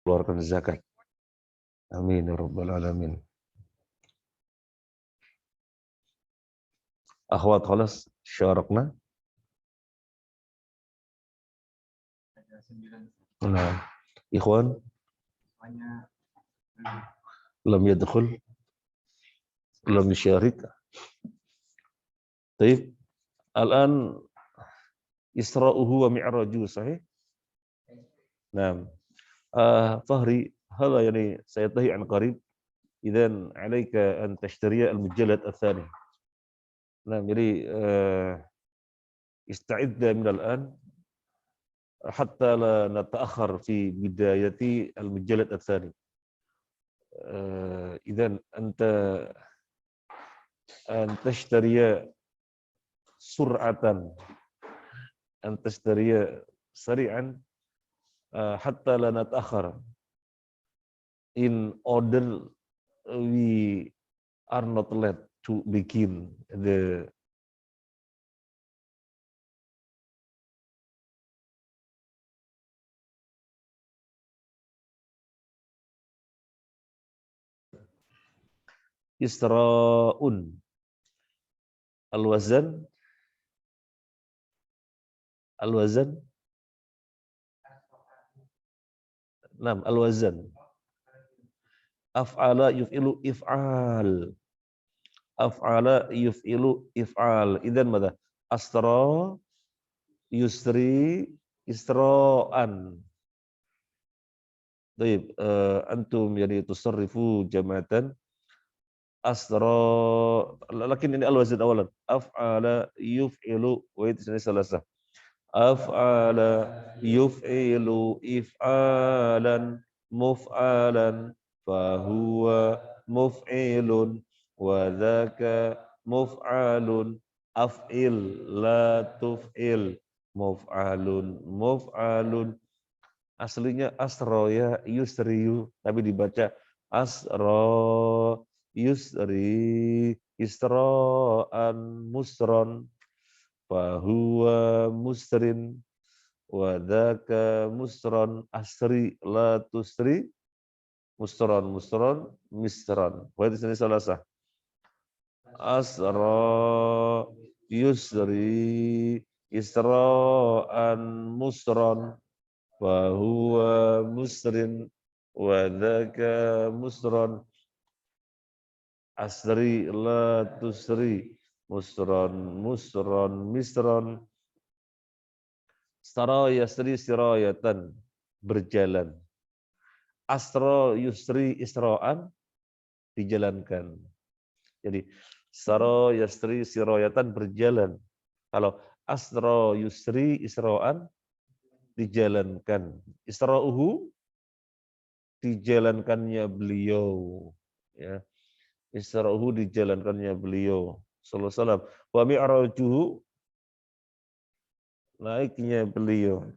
keluarkan zakat. Amin ya rabbal alamin. Akhwat khalas syarakna. Nah, ikhwan lam yadkhul lam yusyarik. Baik. Al-an Isra'uhu wa mi'rajuhu sahih? Nah, Fahri, هذا يعني سينتهي عن قريب. إذن عليك أن تشتري المجلد الثاني. Nah, jadi استعد من الآن حتى لا نتأخر في بداية المجلد الثاني. إذن أنت أن تشتري سرعة، أن تشتري سريعا حتى لا نتأخر. In order we are not late to begin the Isra'un. Al-wazan, al-wazan, nam, al-wazan. Af'ala yuf'ilu if'al. Af'ala yuf'ilu if'al. Idzan madza? Asra yusri isra'an. Baik, antum yani tusarrifu jama'atan asra, lakin ini al-wazan awalan. Af'ala yuf'ilu wa itu salasah. Af'ala yuf'ilu if'alan muf'alan fahuwa muf'ilun wa dzaka muf'alun af'il la tuf'il muf'alun muf'alun. Aslinya asroya yusriyu tapi dibaca asro yusri isro'an musron fahuwa musrin wa dzaka musron asri la tusri musron musron misron. Wa itu salah sah. Asra yusri isra'an musron fahuwa musrin wa dzaka musron asri la tusri musron musron misron. Stara yasri sirayatan, berjalan. Asra yusri isra'an, dijalankan. Jadi stara yasri sirayatan, berjalan. Kalau asra yusri isra'an, dijalankan. Isra'uhu, dijalankannya beliau. Ya. Isra'uhu, dijalankannya beliau. Sallallahu alaihi wasallam. Wa mi'rajuhu, naiknya beliau.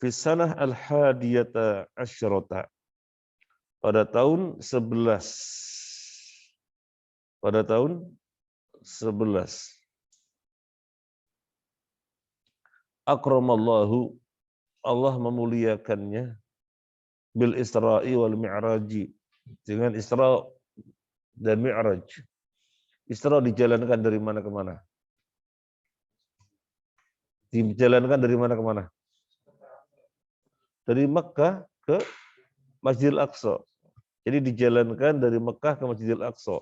Fisanah al-hadiyata asyrata, pada tahun 11. Pada tahun 11. Akramallahu, Allah memuliakannya, bil Isra'i wal Mi'raji, dengan Isra dan Mi'raj. Isra dijalankan dari mana ke mana? Dijalankan dari mana ke mana? Dari Mekkah ke Masjidil Aqsa. Jadi dijalankan dari Mekkah ke Masjidil Aqsa.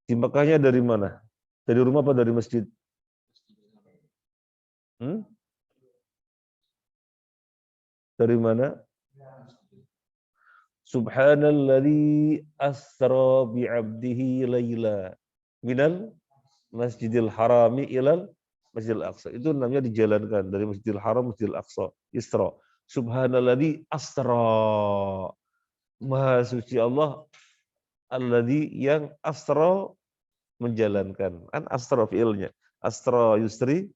Di Mekkahnya dari mana? Dari rumah apa dari masjid? Dari mana? Subhanalladzi asra bi'abdihi laila minal Masjidil Harami ilal Masjidil Aqsa. Itu namanya dijalankan dari Masjidil Haram Masjidil Aqsa. Isra. Subhanalladzi asra. Maha suci Allah alladzi yang asra, menjalankan. Kan asra fi'ilnya. Asra yusri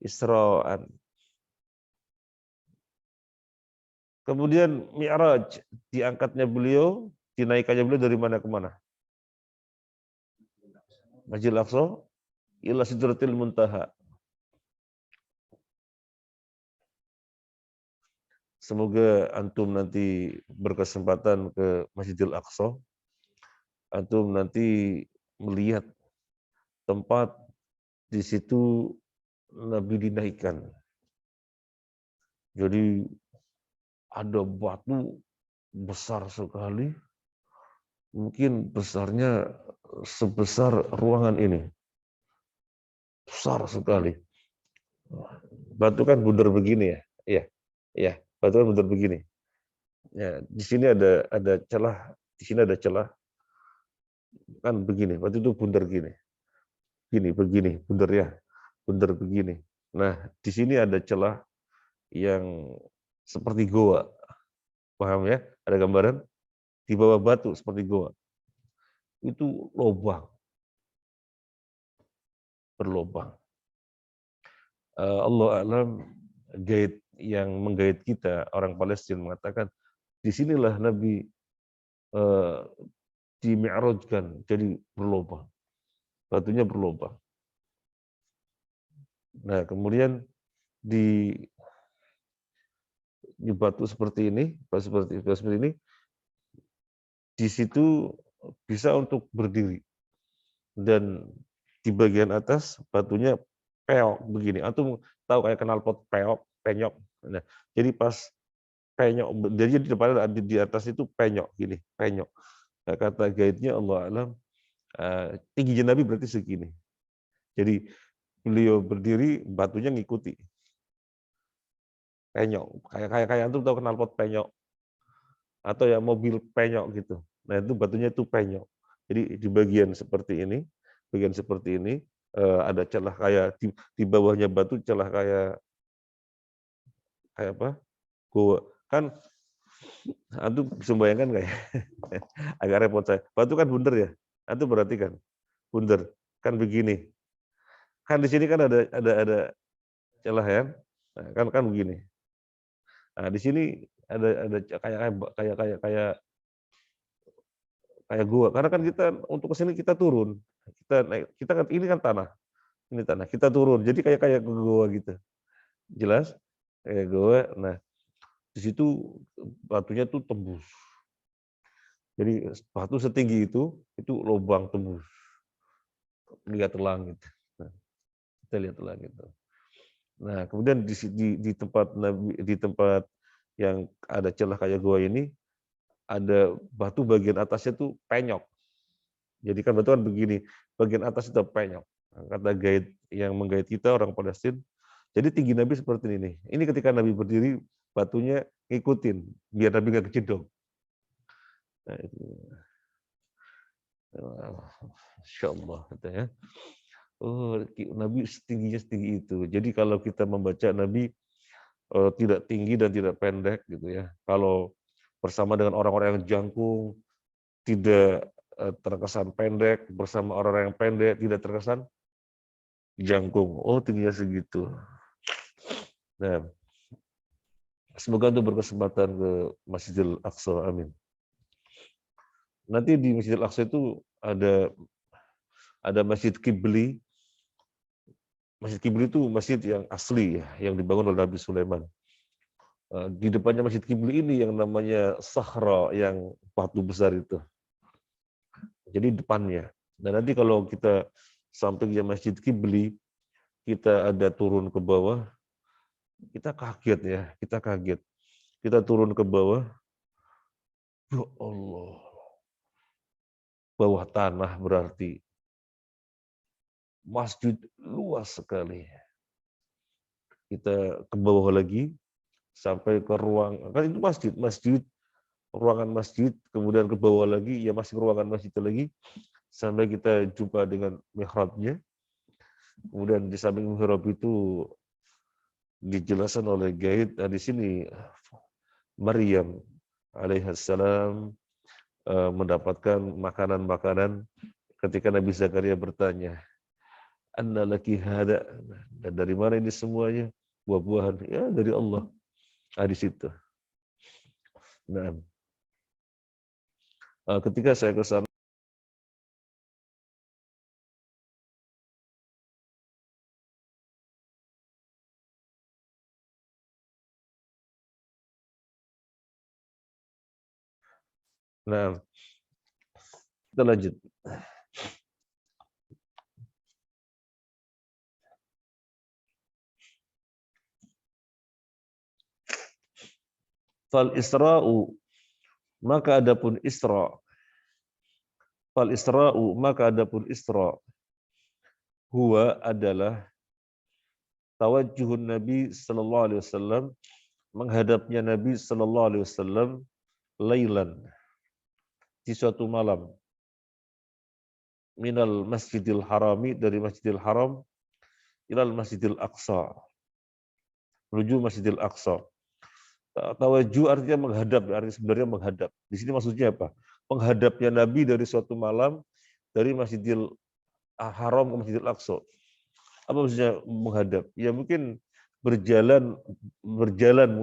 isra'an. Kemudian Mi'raj, diangkatnya beliau, dinaikannya beliau dari mana ke mana? Masjidil Aqsa ila Sidratil Muntaha. Semoga antum nanti berkesempatan ke Masjidil Aqsa, antum nanti melihat tempat di situ Nabi dinaikkan. Jadi ada batu besar sekali, mungkin besarnya sebesar ruangan ini. Besar sekali. Batu kan bundar begini ya. Iya. Iya, batu kan bundar begini. Ya, di sini ada celah, di sini ada celah. Kan begini, batu itu bundar gini. Gini, begini, bundar ya. Bundar begini. Nah, di sini ada celah yang seperti goa. Paham ya? Ada gambaran di bawah batu seperti goa. Itu lubang, berlubang. Allah alam, guide yang menggait kita orang Palestina mengatakan disinilah Nabi di-mi'rajkan, jadi berlubang, batunya berlubang. Nah kemudian di batu seperti ini, batu seperti ini, di situ bisa untuk berdiri dan di bagian atas batunya peok begini. Antum tahu kayak knalpot peok, penyok. Nah, jadi pas penyok, jadi di depan di atas itu penyok gini, penyok. Nah, kata guide-nya Allah alam, tingginya Nabi berarti segini. Jadi beliau berdiri, batunya ngikuti. Penyok, kayak antum tahu knalpot penyok atau ya mobil penyok gitu. Nah, itu batunya itu penyok. Jadi di bagian seperti ini, ada celah kayak di bawahnya batu celah kayak apa? Goa. Kan antum bisa bayangkan kayak agak repot saya. Batu kan bundar ya. Antum perhatikan. Bundar. Kan begini. Kan di sini kan ada celah ya. Nah, kan begini. Nah, di sini ada kayak gua. Karena kan kita untuk ke sini kita turun. Kita naik, kita kan ini kan tanah. Ini tanah. Kita turun. Jadi kayak gua gitu. Jelas? Kayak gua. Nah, di situ batunya tuh tembus. Jadi batu setinggi itu lubang tembus. Lihat langit. Nah, kita lihat langit. Nah, kemudian di tempat yang ada celah kayak gua ini ada batu bagian atasnya tuh penyok. Jadi kan batu kan begini, bagian atas itu penyok. Nah, kata guide yang menggait kita orang Palestina, jadi tinggi Nabi seperti ini. Ini ketika Nabi berdiri, batunya ngikutin, biar Nabi nggak kejedok. Nah, itu. Insya Allah, katanya. Oh, Nabi setingginya setinggi itu. Jadi kalau kita membaca Nabi tidak tinggi dan tidak pendek gitu ya. Kalau bersama dengan orang-orang yang jangkung, tidak terkesan pendek, bersama orang-orang yang pendek, tidak terkesan jangkung. Oh, tingginya segitu. Nah, semoga untuk berkesempatan ke Masjidil Aqsa, amin. Nanti di Masjidil Aqsa itu ada Masjid Qibli. Masjid Qibli itu masjid yang asli ya, yang dibangun oleh Nabi Sulaiman. Di depannya Masjid Qibli ini yang namanya Sahra, yang batu besar itu. Jadi depannya. Dan nanti kalau kita sampingnya Masjid Qibli, kita ada turun ke bawah, kita kaget ya, kita kaget. Kita turun ke bawah, ya Allah, bawah tanah berarti masjid luas sekali. Kita ke bawah lagi, sampai ke ruang, kan itu masjid, ruangan masjid, kemudian ke bawah lagi, ya masih ruangan masjid lagi, sampai kita jumpa dengan mihrabnya. Kemudian di samping mihrab itu dijelaskan oleh guide, di sini Maryam alaihissalam mendapatkan makanan-makanan ketika Nabi Zakaria bertanya, "Anna laki hada?" Dan dari mana ini semuanya? Buah-buahan. Ya dari Allah. Di situ. Nah, ketika saya ke sana, nah, kita lanjut. Fal Isra'u, maka adapun Isra. Fal Isra'u, maka adapun Isra. Huwa adalah tawajjuhun Nabi sallallahu alaihi wasallam, menghadapnya Nabi sallallahu alaihi wasallam lailan, di suatu malam, minal Masjidil Harami, dari Masjidil Haram ilal Masjidil Aqsa, menuju Masjidil Aqsa. Tawajjuh artinya menghadap, artinya sebenarnya menghadap. Di sini maksudnya apa? Menghadapnya Nabi dari suatu malam dari Masjidil Haram ke Masjidil Aqsa. Apa maksudnya menghadap? Ya mungkin berjalan,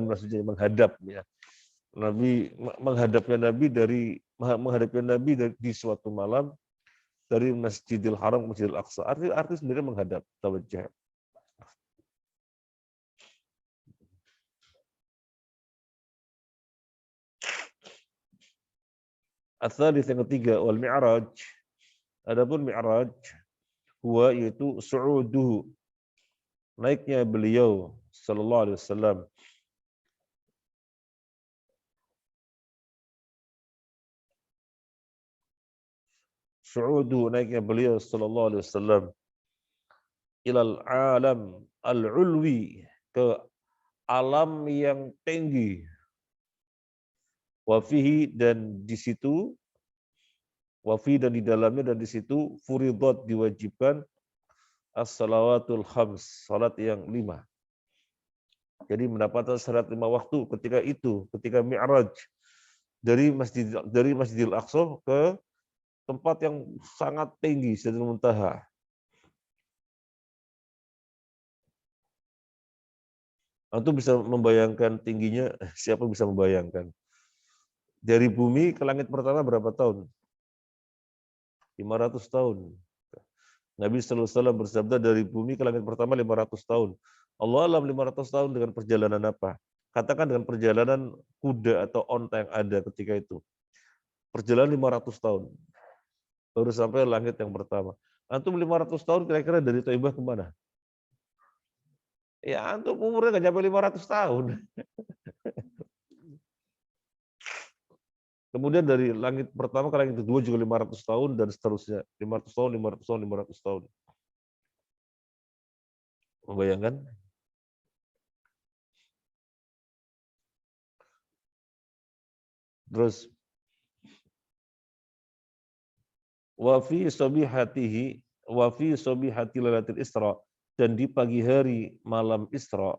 maksudnya menghadap ya. Menghadapnya Nabi di suatu malam dari Masjidil Haram ke Masjidil Aqsa. Arti sebenarnya menghadap, tawajjuh. Ats-tsalits, yang ketiga, wal mi'raj. Adapun mi'raj, huwa yaitu su'uduhu, naiknya beliau sallallahu alaihi wasallam, su'uduhu, naiknya beliau sallallahu alaihi wasallam ilal alam al-ulwi, ke alam yang tinggi, wa fihi, dan di situ, wa fi, dan di dalamnya, dan di situ furidat, diwajibkan as-salawatul khams, salat yang 5. Jadi mendapatkan salat 5 waktu ketika itu, ketika mi'raj dari Masjidil Aqsa ke tempat yang sangat tinggi, Sidratul Muntaha. Antum bisa membayangkan tingginya, siapa bisa membayangkan? Dari bumi ke langit pertama berapa tahun? 500 tahun. Nabi sallallahu alaihi wasallam bersabda dari bumi ke langit pertama 500 tahun. Allah alam 500 tahun dengan perjalanan apa? Katakan dengan perjalanan kuda atau onta yang ada ketika itu. Perjalanan 500 tahun. Baru sampai langit yang pertama. Antum 500 tahun kira-kira dari Taibah kemana? Ya antum umurnya nggak sampai 500 tahun. Kemudian dari langit pertama ke langit kedua juga 500 tahun dan seterusnya. 500 tahun, 500 tahun, 500 tahun. Membayangkan? Terus wa fi sabihatihi, wa fi sabihati lailatul Isra, dan di pagi hari malam Isra,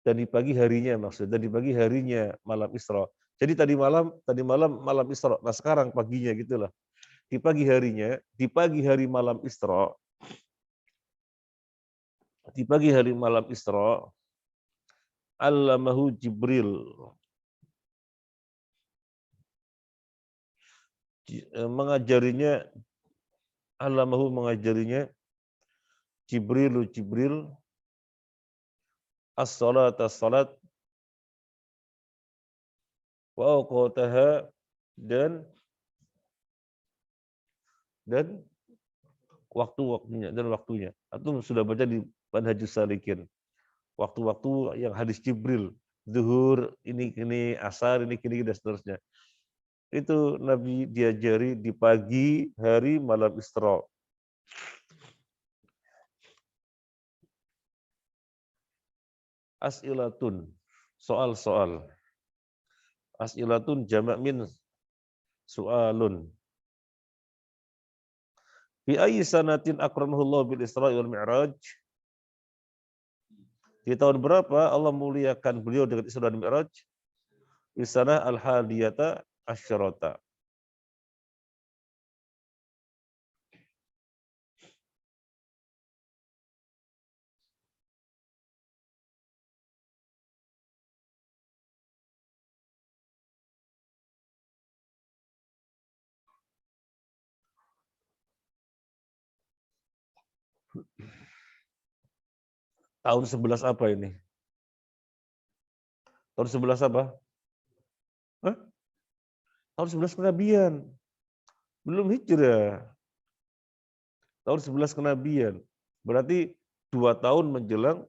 dan di pagi harinya, maksudnya dan di pagi harinya malam Isra. Jadi tadi malam malam Isra. Nah, sekarang paginya gitulah. Di pagi harinya, di pagi hari malam Isra, di pagi hari malam Isra, allamahu Jibril, mengajarinya, allamahu, mengajarinya Jibril as-salat, wa awqataha, dan waktunya. Atau sudah baca di Manhajus Salikin. Waktu-waktu yang hadis Jibril, zuhur, ini, asar, ini, dan seterusnya. Itu Nabi diajari di pagi hari malam Isra. As'ilatun, soal-soal. As'ilatun jamak min su'alun. Fi ayyi sanatin akramahullah bil Isra wal Mi'raj? Di tahun berapa Allah muliakan beliau dengan Isra dan Mi'raj? Di sana al-hadiyata asyarata. Tahun 11 apa ini? Tahun 11 apa? Hah? Tahun 11 kenabian. Belum hijrah. Tahun 11 kenabian. Berarti 2 tahun menjelang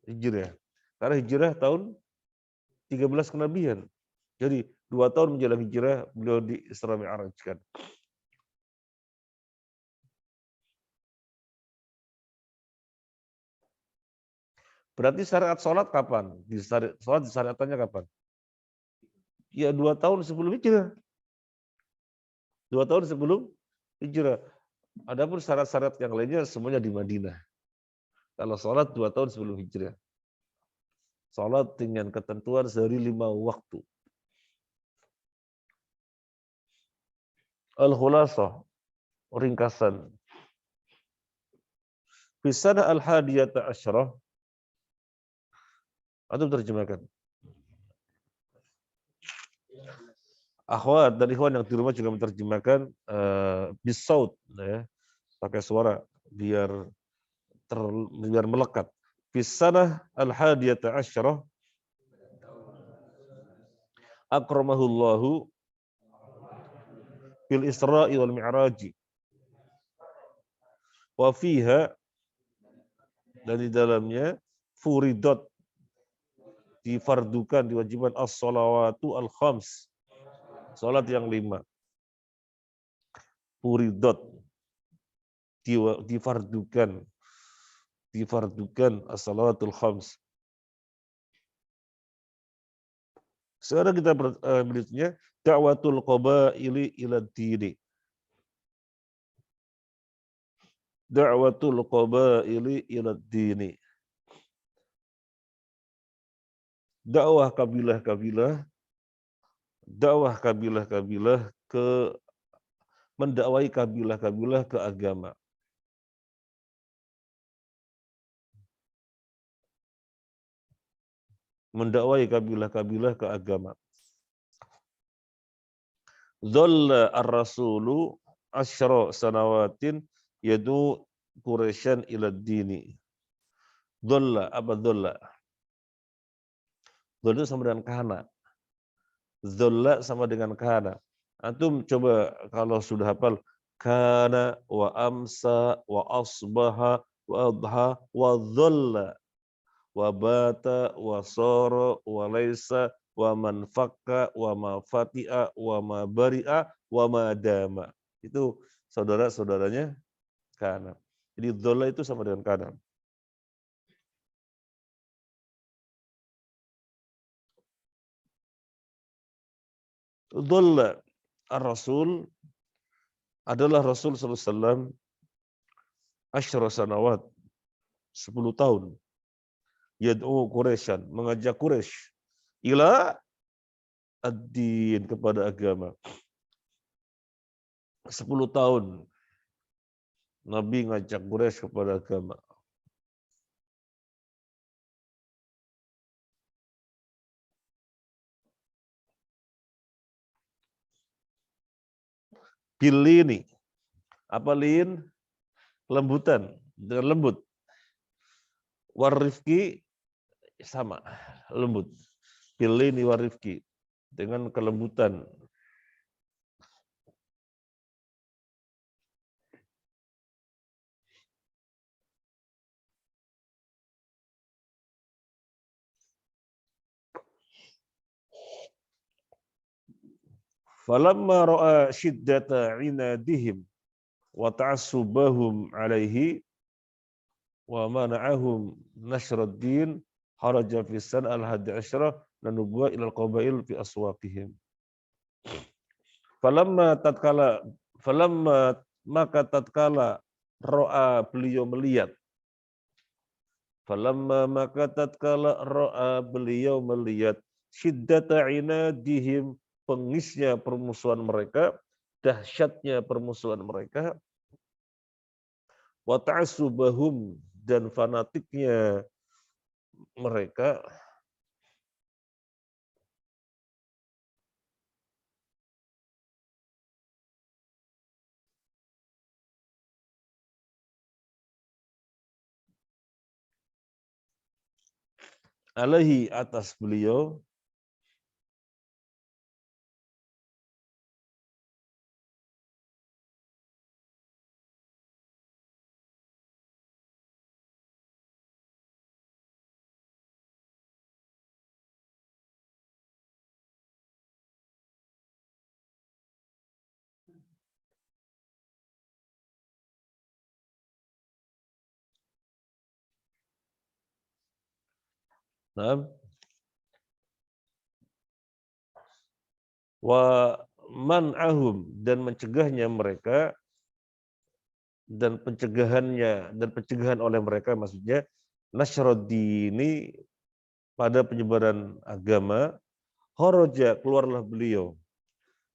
hijrah. Karena hijrah tahun 13 kenabian. Jadi 2 tahun menjelang hijrah beliau di Isra Mi'rajkan. Berarti syariat sholat kapan? Sholat disyariatannya kapan? Ya 2 tahun sebelum hijrah. 2 tahun sebelum hijrah. Adapun syarat-syarat yang lainnya semuanya di Madinah. Kalau sholat 2 tahun sebelum hijrah. Sholat dengan ketentuan sehari 5 waktu. Al-Khulasah, ringkasan. Fisana al-hadiyata asyarah. Atau terjemahkan. Akhwat dan ikhwan yang di rumah juga menerjemahkan bisaut, ya, pakai suara biar melekat. Fisana al-hadiyata asyarah. Akramahullahu fil Isra'i wal Mi'raji. Wa fiha, dan di dalamnya furidot, difardukan, diwajibkan as-salawatu al-khams, salat yang 5. Furidot, difardukan as-salawatul khams. Sekarang kita berikutnya da'watul qabaili ila dini. Da'watul qabaili ila dini. Dakwah kabilah-kabilah ke mendakwai kabilah-kabilah ke agama. Mendakwai kabilah-kabilah ke agama. Dhalla ar-rasulu asyra sanawatin yadu Quraisyan ila dini. Dhalla, apa dhalla? Dhalla itu sama dengan kahana. Dhalla sama dengan kahana. Antum coba kalau sudah hafal kana wa amsa wa asbaha wa adha wa dhalla wa bata wa sara wa laisa wa man fakka wa ma fati'a wa ma bari'a wa ma dama. Itu saudara-saudaranya kana. Jadi dhalla itu sama dengan kana. Dhalla ar-rasul adalah Rasul sallallahu alaihi wasallam asyra sanawat, 10 tahun. Yad'u Quraisyan, mengajak Quraisy ila ad-din, kepada agama. 10 tahun Nabi ngajak Quraisy kepada agama. Bilini, apa lin? Lembutan, dengan lembut. Warifki sama, lembut. Bilini warifki, dengan kelembutan. Falamma ra'a syiddata inadihim wa ta'assubahum alaihi wa mana'ahum nashrad din haraja fi san al-hadi asyra nanubuwa ilal qabail fi aswaqihim. Falamma maka tatkala ro'a, beliau melihat. Falamma maka tatkala ro'a, beliau melihat syiddata inadihim, pengisnya permusuhan mereka, dahsyatnya permusuhan mereka, wa ta'assubahum, dan fanatiknya mereka, alaihi atas beliau nah, wa man'ahum dan mencegahnya mereka dan pencegahan oleh mereka maksudnya nasruddini pada penyebaran agama kharaja keluarlah beliau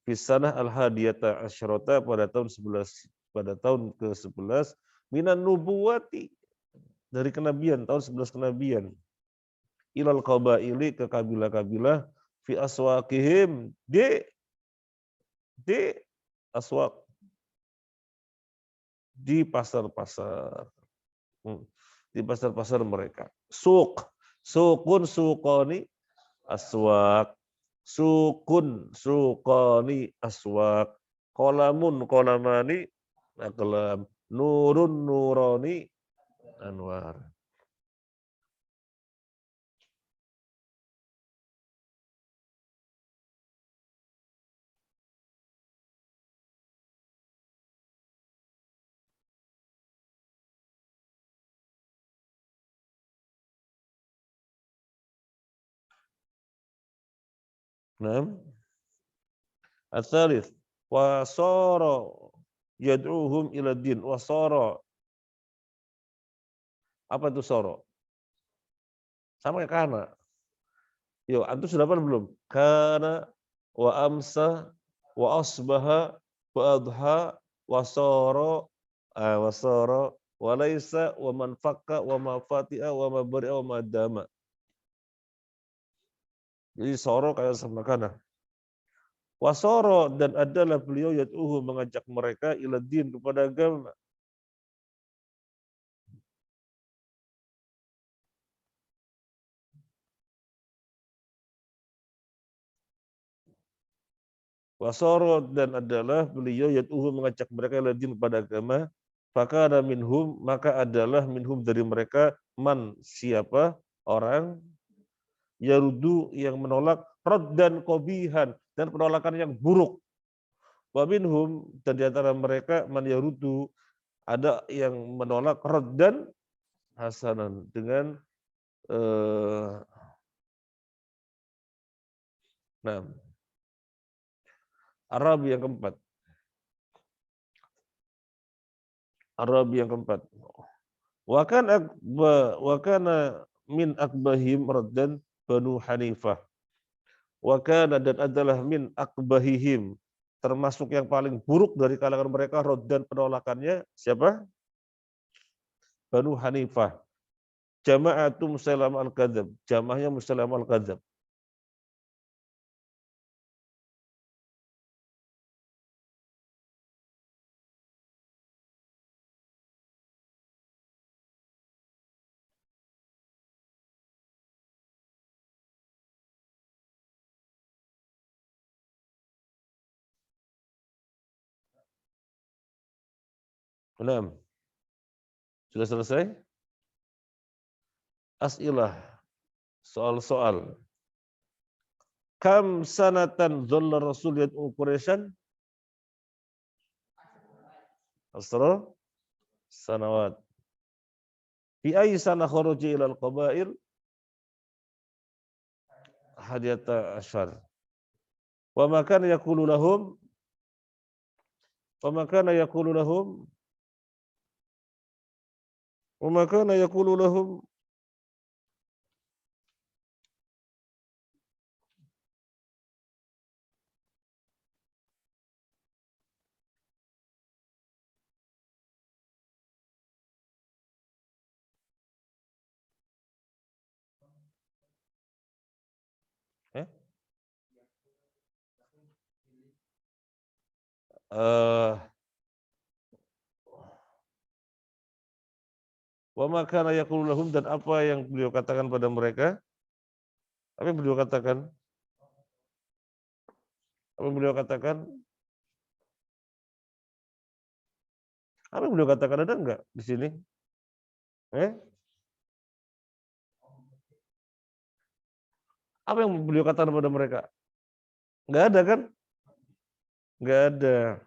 fisanah al-hadiyata asyrata pada tahun 11 pada tahun ke-11 minan nubuwati dari kenabian tahun 11 kenabian ilal qabaili ke kabilah-kabilah fi aswaqihim di aswaq di pasar-pasar. Di pasar-pasar mereka. Sukun sukoni aswak. Sukun sukoni aswak. Kolamun kolamani aklam. Nurun nuroni anwar. Nah, Al-Thalith wasara yad'uhum ila din wasara apa itu soro? Sama kayak kana. Yo, antum sudah apa belum? Kana wa amsa wa asbaha wa adha wa sara wa sara wa laisa wa man fakka wa ma fatiha wa ma bari'a wa ma dama. Jadi soro kayak sama kana. Wasoro dan adalah beliau yad'uhu mengajak mereka ila din kepada agama. Wasoro dan adalah beliau yad'uhu mengajak mereka ila din kepada agama. Fakana minhum maka adalah minhum dari mereka man siapa orang yarudu yang menolak raddan qabihan dan penolakan yang buruk. Wa minhum dan di antara mereka man yarudu ada yang menolak raddan hasanan dengan nah Arabi yang keempat. Arabi yang keempat. Wa kana min akbahim raddan Banu Hanifah. Wa kana dan adalah min akbahihim termasuk yang paling buruk dari kalangan mereka raddan penolakannya siapa? Banu Hanifah. Jama'atu Musailam al-Kadzab. Jamaahnya Musailam al-Kadzab. Enam. Sudah selesai? As'ilah. Soal-soal. Kam sanatan dhalla Rasul yad'u Quraisyan? Asra sanawat. Fi ayyi sana kharaja ila al-qabail? Hadiyata asyar. Wa ma kana yaqulu lahum wa ma kana yaqulu lahum wa ma kana yaqulu lahum eh? Wa ma kana yaqulu lahum dan apa yang beliau katakan pada mereka? Apa yang beliau katakan? Apa yang beliau katakan? Apa yang beliau katakan, ada enggak di sini? Apa yang beliau katakan kepada mereka? Enggak ada kan? Enggak ada.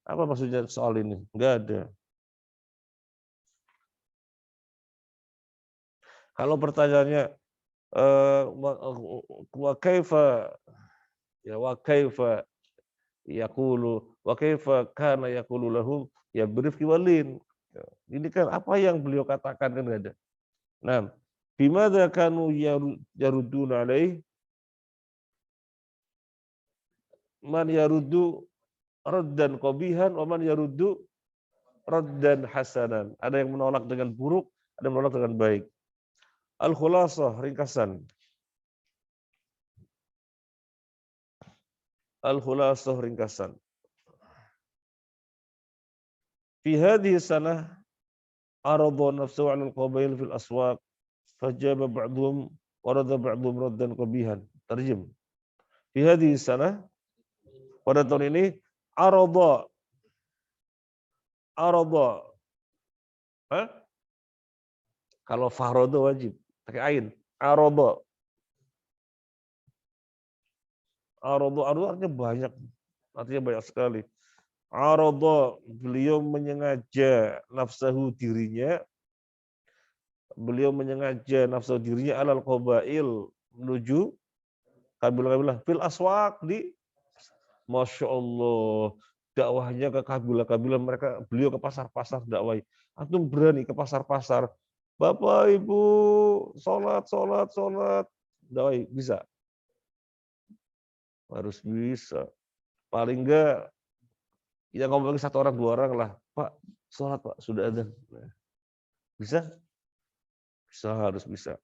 Apa maksudnya soal ini? Enggak ada. Kalau pertanyaannya wa kaifa yaqulu wa kaifa kana yaqulu lahum ya birifqi walin. Ini kan apa yang beliau katakan kan enggak ada. Nah, bimadza kanu yaruduna alaih man yaruddu raddan qabihan wa man yaruddu raddan hasanan. Ada yang menolak dengan buruk, ada yang menolak dengan baik. Al-khulasah, ringkasan. Al-khulasah, ringkasan. Fi hadhihi sanah arada nafsuhu 'ala al-qabail fil aswaq fajaba ba'dhum wa radda ba'dhum raddan qabihan. Terjem. Fi hadhihi sanah, pada tahun ini arada kalau farada wajib pakai ain. Arada artinya banyak, artinya banyak sekali. Arada, beliau menyengaja nafsahu dirinya, alal qabail, menuju kabilah-kabilah fil aswaq, di Masya Allah, dakwahnya ke kabilah-kabilah mereka, beliau ke pasar-pasar dakwah. Antum berani ke pasar-pasar, Bapak Ibu sholat dakwah, bisa? Harus bisa. Paling enggak ya ngomongin satu orang dua orang lah, Pak sholat Pak sudah ada. Bisa? Bisa, harus bisa.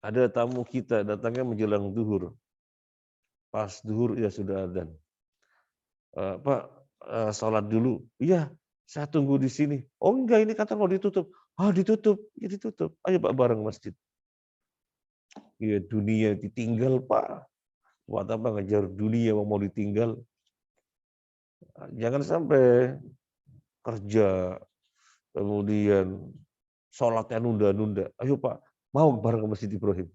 Ada tamu kita datangnya menjelang duhur, pas duhur ya sudah adzan. Pak sholat dulu. Iya, saya tunggu di sini. Oh enggak, ini kantor mau ditutup. Ditutup, ya ditutup. Ayo Pak bareng masjid. Ya dunia ditinggal Pak. Buat apa ngejar dunia mau ditinggal? Jangan sampai kerja, kemudian sholatnya nunda-nunda. Ayo Pak, mau bareng ke Masjid Ibrahim.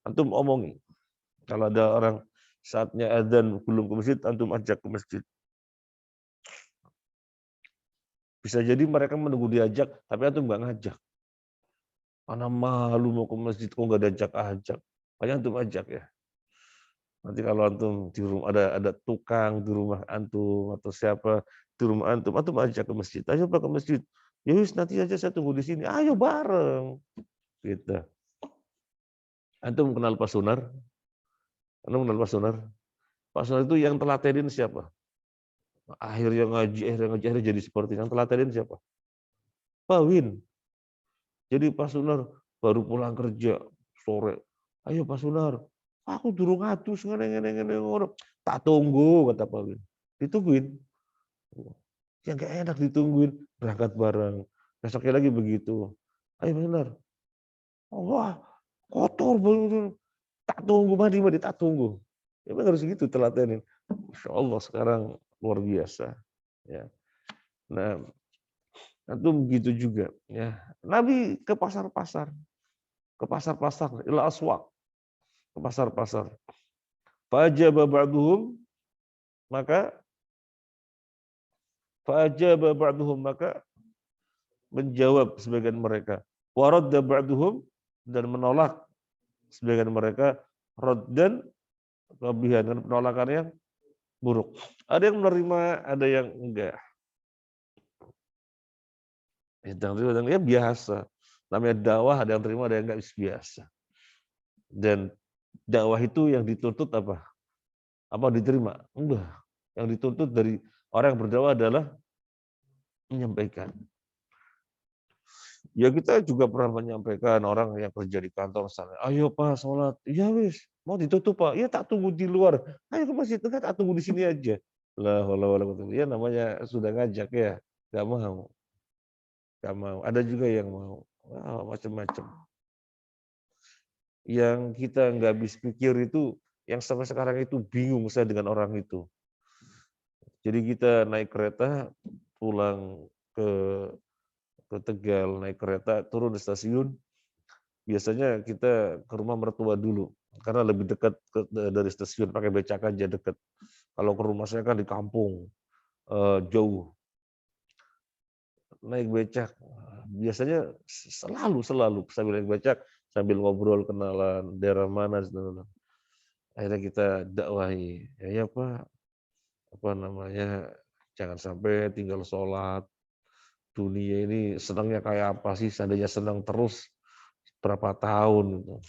Antum omongi. Kalau ada orang saatnya adzan belum ke masjid, antum ajak ke masjid. Bisa jadi mereka menunggu diajak, tapi antum nggak ngajak. Karena malu mau ke masjid kok nggak diajak-ajak. Makanya antum ajak ya. Nanti kalau antum di rumah ada tukang di rumah antum atau siapa di rumah antum ajak ke masjid. Ayo Pak ke masjid. Ya wis nanti aja saya tunggu di sini. Ayo bareng. Gitu. Antum kenal Pak Sunar? Antum kenal Pak Sunar? Pak Sunar itu yang telatenin siapa? Akhirnya ngaji, jadi seperti yang telatenin siapa? Pak Win. Jadi Pak Sunar baru pulang kerja sore. Ayo Pak Sunar, aku durung ngatus ngene. Tak tunggu kata Pak Win. Ditungguin. Ya enggak enak ditungguin, berangkat bareng. Besoknya lagi begitu. Ayo Pak Sunar. Wah, kotor banget. Tak tunggu mandi tak tunggu. Ya harus gitu telatenin. Masya Allah sekarang luar biasa. Ya. Nah, itu begitu juga. Ya. Nabi ke pasar-pasar, ila aswaq, ke pasar-pasar. Fajaba ba'duhum, maka menjawab sebagian mereka. Waradda ba'duhum, dan menolak sebagian mereka, raddan qabihan, dengan penolakan yang buruk. Ada yang menerima, ada yang enggak. Ya biasa. Namanya dakwah, ada yang terima, ada yang enggak, biasa. Dan dakwah itu yang dituntut apa? Apa diterima? Enggak. Yang dituntut dari orang yang berdakwah adalah menyampaikan. Ya kita juga pernah menyampaikan orang yang kerja di kantor misalnya, ayo Pak sholat, ya wis, mau ditutup Pak, ya tak tunggu di luar, ayo ke masjid, enggak tak tunggu di sini aja. Lah, ya namanya sudah ngajak ya, nggak mau. nggak mau. Ada juga yang mau. Wah, macam-macam. Yang kita nggak habis pikir itu, yang sampai sekarang itu bingung saya dengan orang itu. Jadi kita naik kereta pulang ke Tegal, naik kereta turun di stasiun, biasanya kita ke rumah mertua dulu karena lebih dekat dari stasiun, pakai becak aja dekat. Kalau ke rumah saya kan di kampung, jauh. Naik becak, biasanya selalu sambil naik becak, sambil ngobrol, kenalan daerah mana, akhirnya kita dakwahi, "Ya Pak, apa namanya, jangan sampai tinggal sholat, dunia ini senangnya kayak apa sih, seandainya senang terus berapa tahun gitu.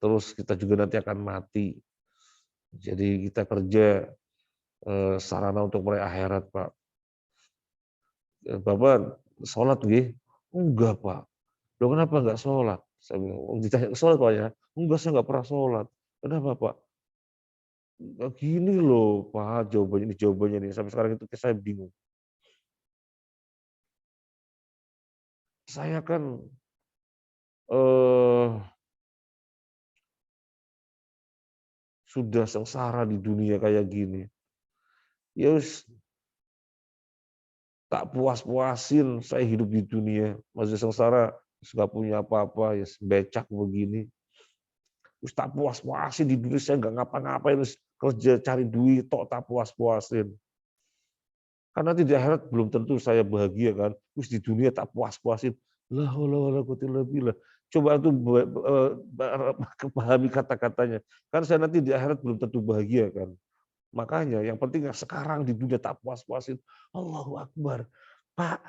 Terus kita juga nanti akan mati. Jadi kita kerja sarana untuk meraih akhirat, Pak. Bapak sholat nggih?" "Enggak, Pak." "Loh kenapa enggak sholat?" Saya bilang, ditanya, "Sholat Pak ya?" "Enggak, saya enggak pernah sholat." "Kenapa, Pak?" Gini loh, Pak, jawabannya nih, sampai sekarang itu saya bingung. Saya kan, eee, sudah sengsara di dunia kayak gini. Ya wis tak puas-puasin saya hidup di dunia, masih sengsara, terus nggak punya apa-apa, ya becak begini. Terus tak puas-puasin di dunia, saya nggak ngapa-ngapain, terus kerja cari duit tok tak puas-puasin. Kan nanti di akhirat belum tentu saya bahagia kan, terus di dunia tak puas-puasin. La haula wala quwata illa billah. Coba tuh pahami kata-katanya. Kan saya nanti di akhirat belum tentu bahagia kan. Makanya yang penting yang sekarang di dunia tak puas-puasin. Allahu Akbar. Pak,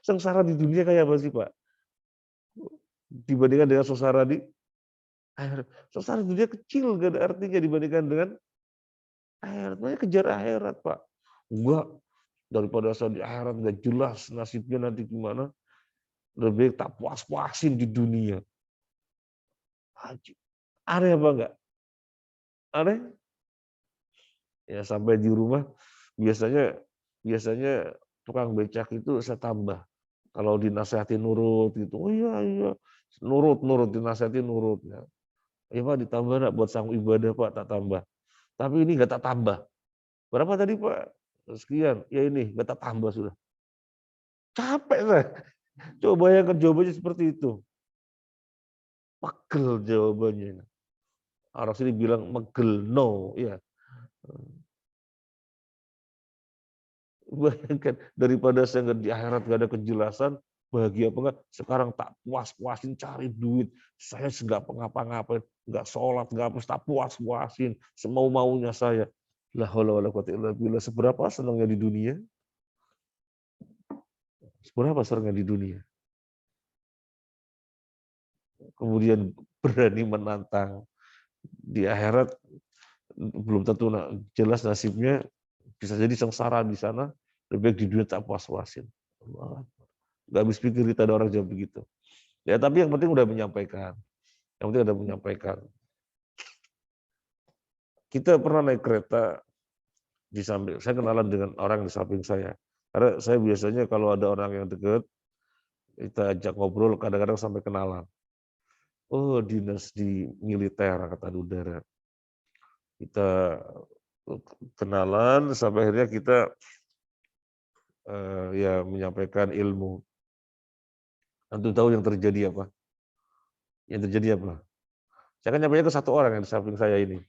sengsara di dunia kayak apa sih, Pak? Dibandingkan dengan sengsara di akhirat. Sengsara di dunia kecil, gak ada artinya dibandingkan dengan akhirat. Makanya kejar akhirat, Pak. Enggak, daripada saya di akhirat nggak jelas nasibnya nanti gimana, lebih baik tak puas-puasin di dunia. Haji. Aneh apa enggak? Aneh? Ya sampai di rumah biasanya biasanya tukang becak itu saya tambah. Kalau dinasehati nurut gitu, "Oh iya iya." Nurut, dinasehati nurut, ya. "Ya Pak ditambah nak buat sanggup ibadah Pak," tak tambah. Tapi ini nggak tak tambah. "Berapa tadi Pak?" "Sekian." "Ya ini nggak tak tambah sudah." Capek saya. Coba bayangkan jawabannya seperti itu. Pegel jawabannya. Orang sini bilang megel, no, ya. Bayangkan daripada saya nggak di akhirat nggak ada kejelasan, bahagia apa enggak, sekarang tak puas-puasin cari duit, saya nggak ngapa-ngapain, nggak sholat, nggak apa, tak puas-puasin, semau-maunya saya. La haula wala quwata illa billah. Seberapa senangnya di dunia? Seberapa senangnya di dunia? Kemudian berani menantang di akhirat, belum tentu jelas nasibnya, bisa jadi sengsara di sana, lebih baik di dunia tak puas-puasin. Nggak habis pikir kita ada orang jawab begitu. Ya tapi yang penting udah menyampaikan. Yang penting udah menyampaikan. Kita pernah naik kereta di samping, saya kenalan dengan orang di samping saya. Karena saya biasanya kalau ada orang yang dekat, kita ajak ngobrol, kadang-kadang sampai kenalan. Oh dinas di militer Angkatan Udara. Kita kenalan sampai akhirnya kita ya menyampaikan ilmu. Antum tahu yang terjadi apa? Yang terjadi apa? Saya kan nyampaikan ke satu orang yang di samping saya ini.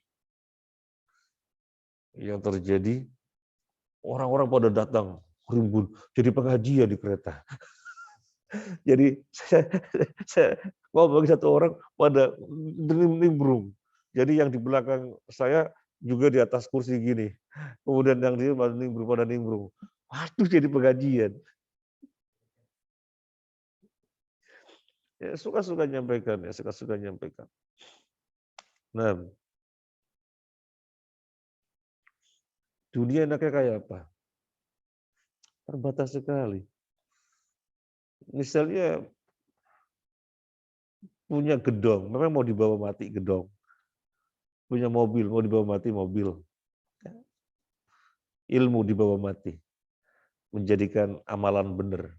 Yang terjadi, orang-orang pada datang, rimbun, jadi pengajian di kereta. Jadi saya ngomong satu orang pada nimbrung. Jadi yang di belakang saya juga di atas kursi gini. Kemudian yang dia pada nimbrung. Waduh jadi pengajian. Ya suka-suka nyampaikan ya, suka-suka nyampaikan. Nah, dunia enaknya kayak apa? Terbatas sekali. Misalnya punya gedong, memang mau dibawa mati gedong. Punya mobil, mau dibawa mati mobil. Ilmu dibawa mati. Menjadikan amalan benar.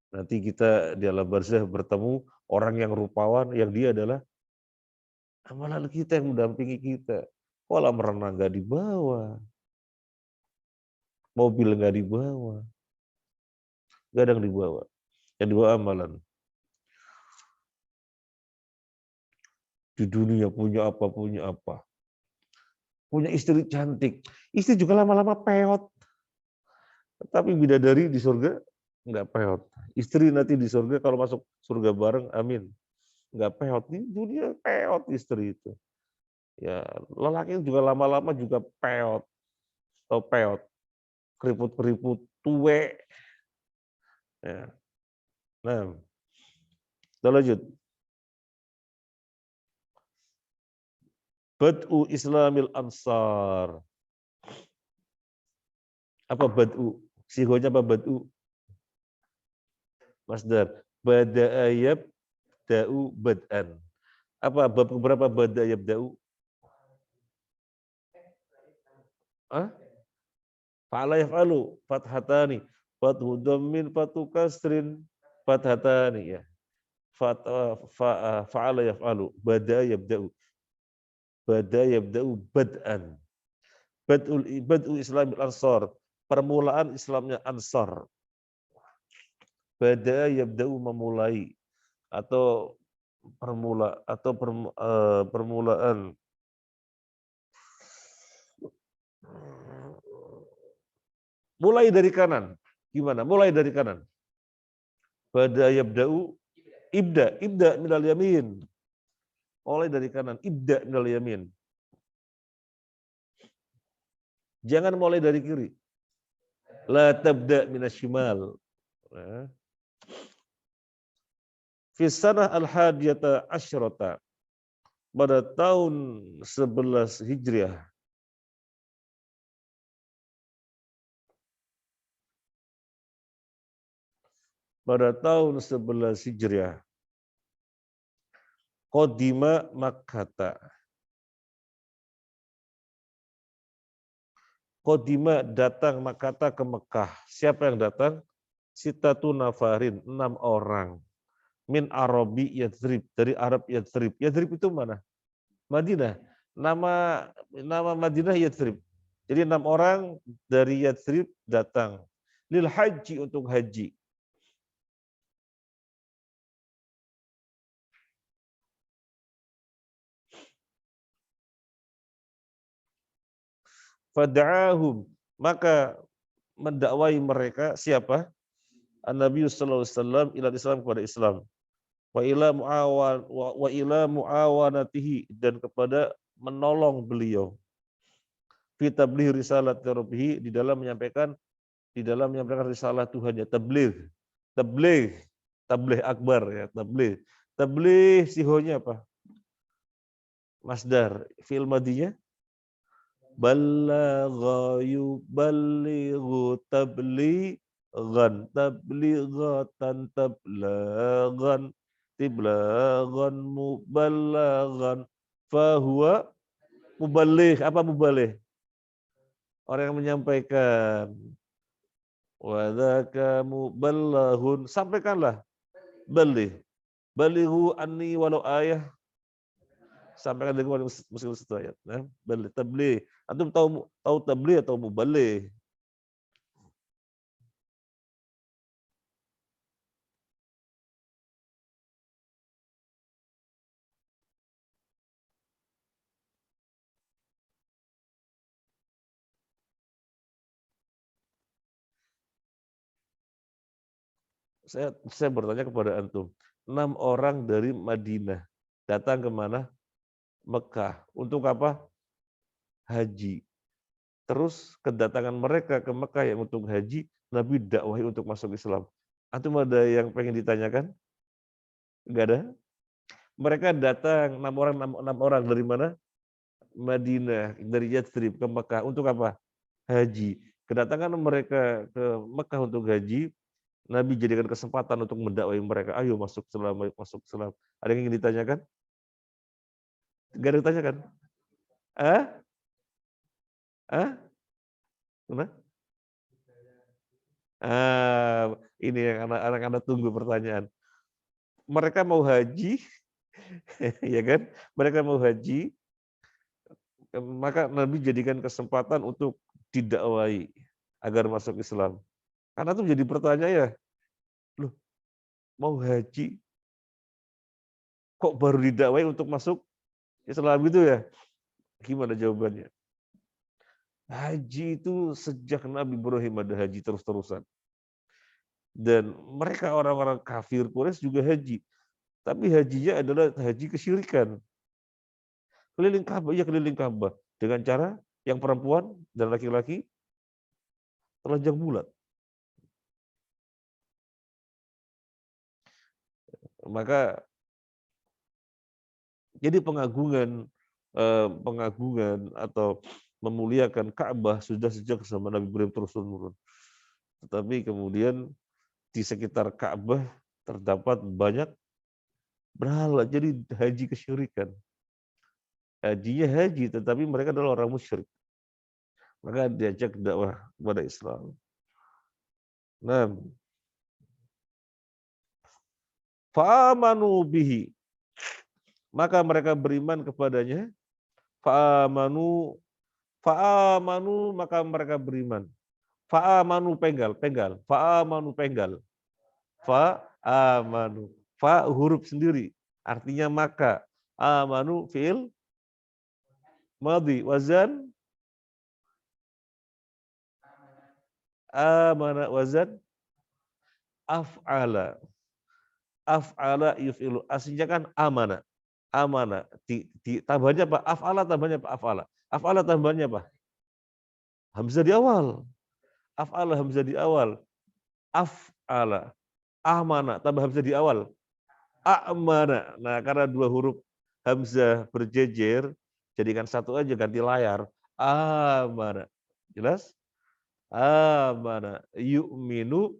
Nanti kita di alam barzah bertemu orang yang rupawan, yang dia adalah amalan kita yang mendampingi kita. Kolam renang nggak dibawa, mobil nggak dibawa, nggak ada yang dibawa. Yang dibawa amalan. Di dunia punya apa, punya apa. Punya istri cantik. Istri juga lama-lama peot. Tapi bidadari di surga nggak peot. Istri nanti di surga kalau masuk surga bareng, amin. Nggak peot. Di dunia peot istri itu. Ya, lelaki juga lama-lama juga peot. Atau peot. Keriput-keriput tuwe. Ya. Nah, kita lanjut. Bad'u Islamil Ansar. Apa bad'u? Sigonya apa bad'u? Masdar. Bada'a yabda'u bad'an. Apa bab berapa bada'a yabda'u? Hah? Fa'ala yaf'alu fathatani. Fathu dhammin fathu kasrin fathatani ya. Fa'ala yaf'alu bada'a yabda'u. Bada'a yabda'u bad'an. Bad'u Islamil Ansar. Permulaan Islamnya Ansar. Bada'a yabda'u memulai atau permulaan mulai dari kanan. Gimana? Mulai dari kanan. Bada'a yabda'u ibda minal yamin. Mulai dari kanan, ibda minal yamin. Jangan mulai dari kiri. La tabda minasyimal. Fi sanah al-hadiyata asyrata. Pada tahun 11 Hijriah. Pada tahun 11 Hijriah. Qadima Makkata. Qadima datang Makkata ke Mekah. Siapa yang datang? Sitatu nafarin, 6 orang. Min Arabi Yathrib, dari Arab Yathrib. Yathrib itu mana? Madinah. Nama Madinah Yathrib. Jadi 6 orang dari Yathrib datang. Lil haji, untuk haji. Fada'ahum, maka mendakwai mereka siapa? An-Nabi sallallahu alaihi wasallam ila Islam, kepada Islam. Wa ila muawanatihi, dan kepada menolong beliau. Fi tabligh risalat rabbih, di dalam menyampaikan risalah Tuhannya. Tabligh akbar ya, tabligh sihonya apa? Masdar fi'il madinya ballagha yuballighu tablighatan tablaghan tiblaghan mubalaghan fahuwa muballigh. Apa muballigh? Orang yang menyampaikan. Wa dzaka muballahun, sampaikanlah. Balighu anni walau ayah, sampaikan dengan muslim satu ayat. Nah, tabligh. Antum tahu tabligh atau muballigh? Saya bertanya kepada antum. 6 orang dari Madinah datang ke mana? Mekah. Untuk apa? Haji. Terus kedatangan mereka ke Mekah yang untuk haji, Nabi dakwahi untuk masuk Islam. Antum ada yang pengen ditanyakan? Enggak ada? Mereka datang 6 orang dari mana? Madinah, dari Yathrib ke Mekah. Untuk apa? Haji. Kedatangan mereka ke Mekah untuk haji, Nabi jadikan kesempatan untuk mendakwai mereka. Ayo masuk Islam, masuk Islam. Ada yang ingin ditanyakan? Enggak ada yang ditanyakan? Ah? Ah? Mana? Ini yang anak-anak tunggu pertanyaan. Mereka mau haji, ya kan? Mereka mau haji, maka Nabi jadikan kesempatan untuk didakwai agar masuk Islam. Karena itu jadi pertanyaan ya, loh mau haji, kok baru didakwai untuk masuk Islam gitu ya? Gimana jawabannya? Haji itu sejak Nabi Ibrahim ada haji terus-terusan. Dan mereka orang-orang kafir Quraisy juga haji. Tapi hajinya adalah haji kesyirikan. Keliling Ka'bah, ya keliling Ka'bah. Dengan cara yang perempuan dan laki-laki telanjang bulat. Maka jadi pengagungan atau memuliakan Ka'bah sudah sejak zaman Nabi Ibrahim terus-menerus. Tetapi kemudian di sekitar Ka'bah terdapat banyak berhala, jadi haji kesyirikan. Hajinya haji, tetapi mereka adalah orang musyrik. Maka diajak dakwah kepada Islam. Nah, fa'amanu bihi, maka mereka beriman kepadanya. Fa'amanu, fa'amanu, maka mereka beriman. Fa'amanu penggal, penggal. Fa'amanu penggal. Fa'amanu. Fa huruf sendiri, artinya maka. Amanu fi'il madhi, wazan amana, wazan af'ala. Af'ala yuf'ilu. Aslinya kan amana. Amana. Tambahnya apa? Af'ala tambahnya apa? Af'ala. Af'ala tambahnya apa? Hamzah di awal. Af'ala hamzah di awal. Af'ala. Amana tambah hamzah di awal. A'mana. Nah, karena dua huruf hamzah berjejer, jadikan satu aja, ganti layar. Amana. Jelas? Amana. Yu'minu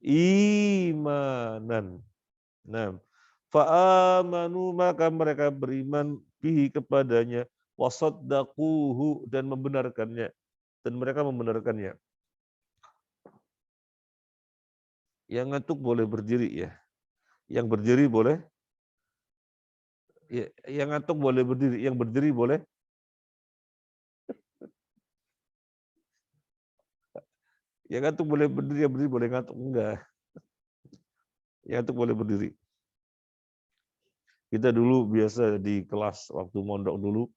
imanan. Nah, fa'amanu, maka mereka beriman bihi kepadanya, wasaddaquhu, dan membenarkannya, dan mereka membenarkannya. Yang ngantuk boleh berdiri ya. Yang berdiri boleh, ya, yang ngantuk boleh berdiri, yang berdiri boleh. Yang ngantuk boleh berdiri, yang berdiri boleh ngantuk enggak. Yang ngantuk boleh berdiri. Kita dulu biasa di kelas waktu mondok dulu,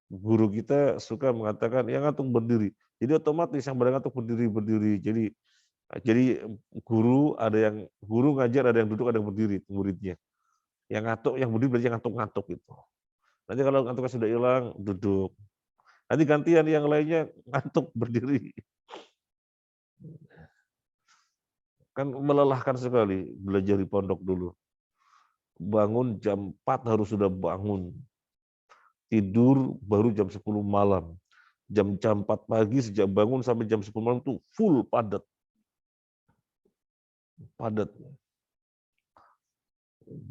guru kita suka mengatakan yang ngantuk berdiri. Jadi otomatis yang pada ngantuk berdiri. Jadi guru ngajar, ada yang duduk, ada yang berdiri muridnya. Yang ngantuk, yang berdiri berarti yang ngantuk-ngantuk gitu. Nanti kalau ngantuknya sudah hilang, duduk. Nanti gantian yang lainnya ngantuk berdiri. Kan melelahkan sekali belajar di pondok dulu. Bangun jam 4 harus sudah bangun. Tidur baru jam 10 malam. Jam 4 pagi sejak bangun sampai jam 10 malam itu full padat. Padat.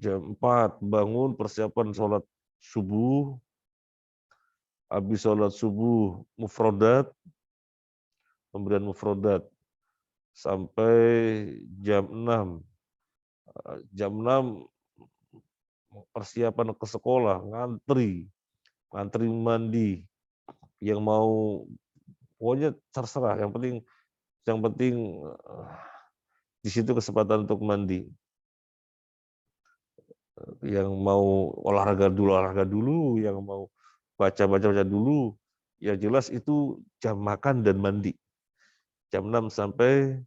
Jam 4 bangun, persiapan sholat subuh. Habis sholat subuh mufrodat, pemberian mufrodat. Sampai jam 6. Jam 6 persiapan ke sekolah, ngantri mandi, yang mau pokoknya terserah, yang penting di situ kesempatan untuk mandi. Yang mau olahraga dulu, yang mau baca dulu. Yang jelas itu jam makan dan mandi. Jam 6 sampai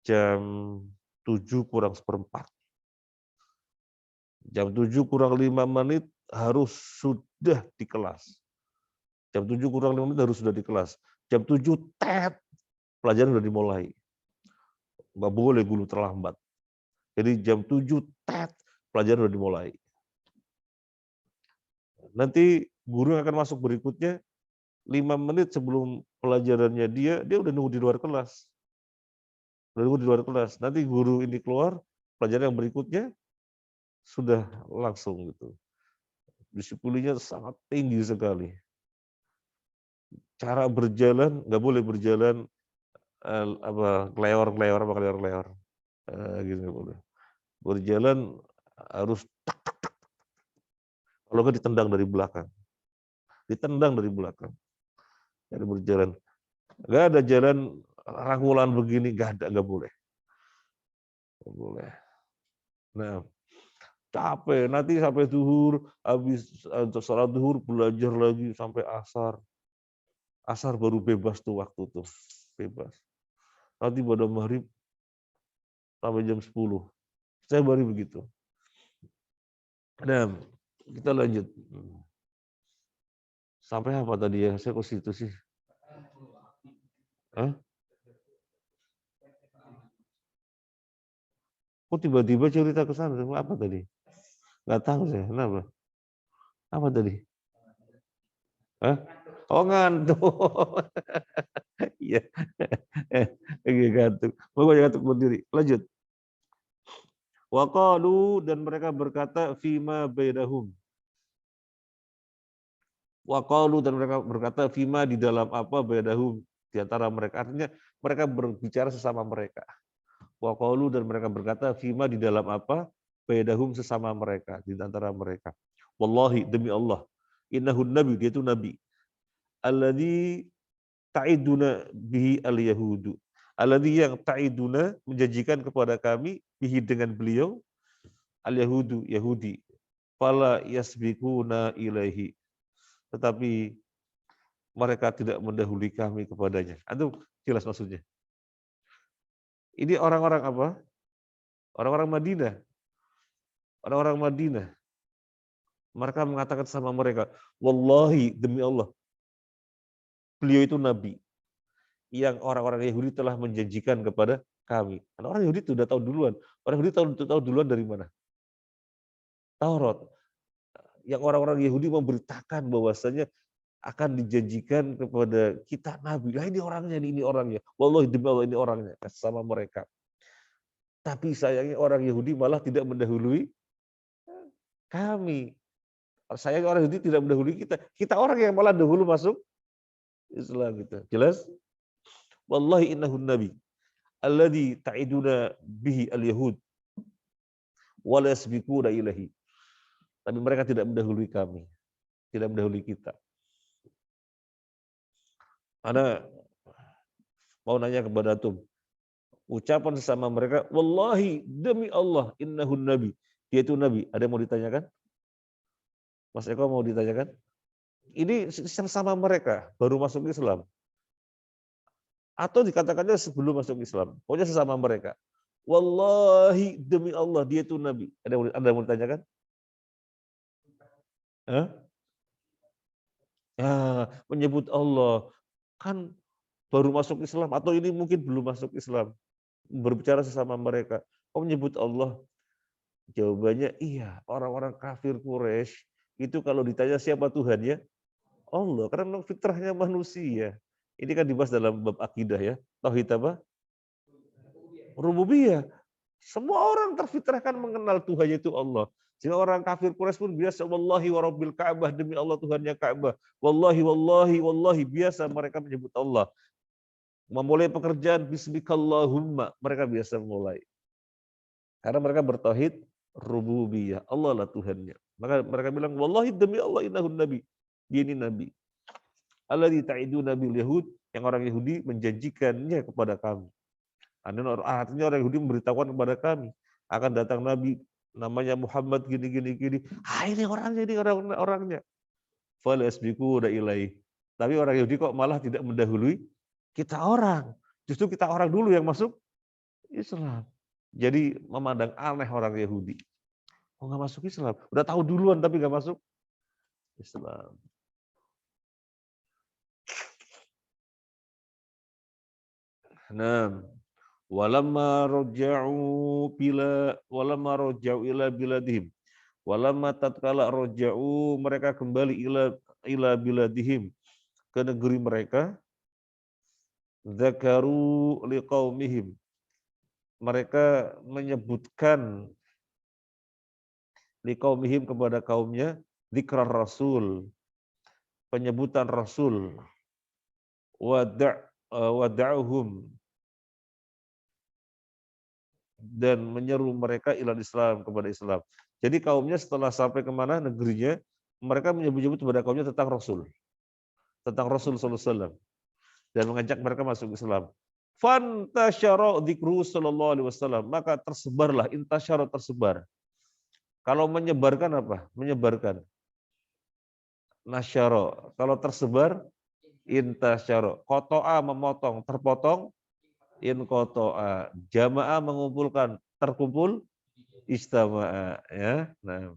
jam 7 kurang seperempat. Jam 7 kurang 5 menit harus sudah di kelas. Jam 7 kurang 5 menit harus sudah di kelas. Jam 7 tet, pelajaran sudah dimulai. Nggak boleh guru terlambat. Jadi jam 7 tet, pelajaran sudah dimulai. Nanti guru yang akan masuk berikutnya 5 menit sebelum pelajarannya dia udah nunggu di luar kelas. Nanti guru ini keluar, pelajaran yang berikutnya sudah langsung gitu. Disiplinnya sangat tinggi sekali. Cara berjalan nggak boleh berjalan Kleor-kleor. Gitu nggak boleh. Berjalan harus kalau nggak ditendang dari belakang. Ditendang dari belakang. Jadi berjalan. Nggak ada jalan rangkulan begini, nggak boleh. Nggak boleh. Nah, capek. Nanti sampai zuhur, habis sholat zuhur belajar lagi sampai asar. Asar baru bebas tuh waktu tuh. Bebas. Nanti pada maghrib sampai jam 10. Saya baru begitu. Nah, kita lanjut. Sampai apa tadi ya? Saya ke situ sih. Hah? Kok tiba-tiba cerita ke sana? Apa tadi? Nggak tahu saya. Kenapa? Apa tadi? Hah? Oh, ngantuk. Iya. Ngantuk. Pokoknya ngantuk berdiri. Lanjut. Waqalu dan mereka berkata fima bainahum. Waqalu dan mereka berkata fima di dalam apa bainahum di antara mereka. Artinya mereka berbicara sesama mereka. Waqalu dan mereka berkata fima di dalam apa bainahum sesama mereka di antara mereka. Wallahi demi Allah, innahun nabi, dia itu nabi. Alladzi ta'iduna bihi al-yahudu. Alladzi yang ta'iduna menjanjikan kepada kami bihi dengan beliau al-yahudu Yahudi. Fala yasbiquna ilaihi. Tetapi mereka tidak mendahului kami kepadanya. Itu jelas maksudnya. Ini orang-orang apa? Orang-orang Madinah. Orang-orang Madinah. Mereka mengatakan sama mereka, wallahi demi Allah, beliau itu nabi yang orang-orang Yahudi telah menjanjikan kepada kami. Karena orang Yahudi sudah tahu duluan. Orang Yahudi tahu duluan dari mana? Taurat. Yang orang-orang Yahudi memberitakan bahwasanya akan dijanjikan kepada kita nabi. Nah, ini orangnya. Wallahi demi Allah ini orangnya sama mereka. Tapi sayangnya orang Yahudi malah tidak mendahului kami. Sayangnya orang Yahudi tidak mendahului kita. Kita orang yang malah dahulu masuk Islam gitu. Jelas? Wallahi innahun nabi alladzi ta'iduna bihi al-yahud wa la yasbiquna ilahi. Tapi mereka tidak mendahului kami, tidak mendahului kita. Ana mau nanya kepada antum, ucapan sesama mereka, wallahi demi Allah innahun nabi, dia itu nabi. Ada yang mau ditanyakan? Mas Eko mau ditanyakan? Ini sama mereka baru masuk Islam. Atau dikatakannya sebelum masuk Islam. Pokoknya sesama mereka. Wallahi demi Allah dia itu nabi. Ada yang mau ditanyakan? Hah? Ya, menyebut Allah kan baru masuk Islam atau ini mungkin belum masuk Islam. Berbicara sesama mereka. Oh, menyebut Allah. Jawabannya iya, orang-orang kafir Quraisy itu kalau ditanya siapa Tuhannya? Allah, karena memang fitrahnya manusia. Ini kan dibahas dalam bab akidah ya. Tauhid apa? Rububiyah. Semua orang terfitrahkan mengenal Tuhannya itu Allah. Sehingga orang kafir Quraisy pun biasa wallahi wa rabbil Ka'bah, demi Allah Tuhannya Ka'bah. Wallahi biasa mereka menyebut Allah. Memulai pekerjaan bismikallahumma, mereka biasa mulai. Karena mereka bertauhid rububiyah, Allah lah Tuhannya. Maka mereka bilang wallahi demi Allah innahun nabi. Dia ini nabi. Alladzi ta'iduna bil yahud, yang orang Yahudi menjanjikannya kepada kami. Artinya orang Yahudi memberitahukan kepada kami akan datang nabi namanya Muhammad gini. Ini orangnya. Fala yasbiquna ilaih. Tapi orang Yahudi kok malah tidak mendahului kita orang. Justru kita orang dulu yang masuk Islam. Jadi memandang aneh orang Yahudi. Oh, nggak masuk Islam. Udah tahu duluan tapi nggak masuk Islam. Nah, walamma raja'u ila biladihim. Walamma tatkala raja'u, mereka kembali ila biladihim, ke negeri mereka. Dzakaru liqaumihim. Mereka menyebutkan liqaumihim kepada kaumnya dzikrar rasul, penyebutan rasul. Wada'uhum, dan menyeru mereka ilal Islam, kepada Islam. Jadi kaumnya setelah sampai kemana negerinya, mereka menyebut-nyebut kepada kaumnya tentang Rasul sallallahu alaihi wasallam dan mengajak mereka masuk Islam. Fantasyara dzikru sallallahu alaihi wasallam, maka tersebarlah, intasyara tersebar. Kalau menyebarkan apa? Menyebarkan. Nasyara. Kalau tersebar, intasyara. Qata'a memotong, terpotong, inqata'a. Jama'a mengumpulkan, terkumpul, istama'a, ya. Nah,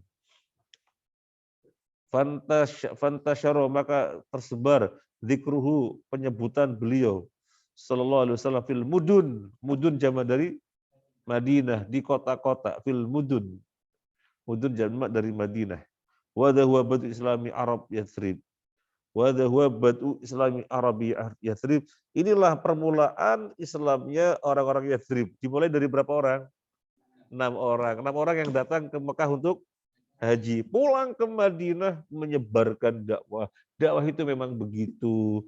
fantasyara, maka tersebar dzikruhu, penyebutan beliau sallallahu alaihi wasallam fil mudun. Mudun jamak dari Madinah, di kota-kota, fil mudun. Mudun jamak dari Madinah. Wa huwa badu islami Arab Yathrib. Wa huwa badu islami Arabi Yathrib. Inilah permulaan Islamnya orang-orang Yathrib. Dimulai dari berapa orang? 6 orang. 6 orang yang datang ke Mekah untuk haji. Pulang ke Madinah menyebarkan dakwah. Dakwah itu memang begitu.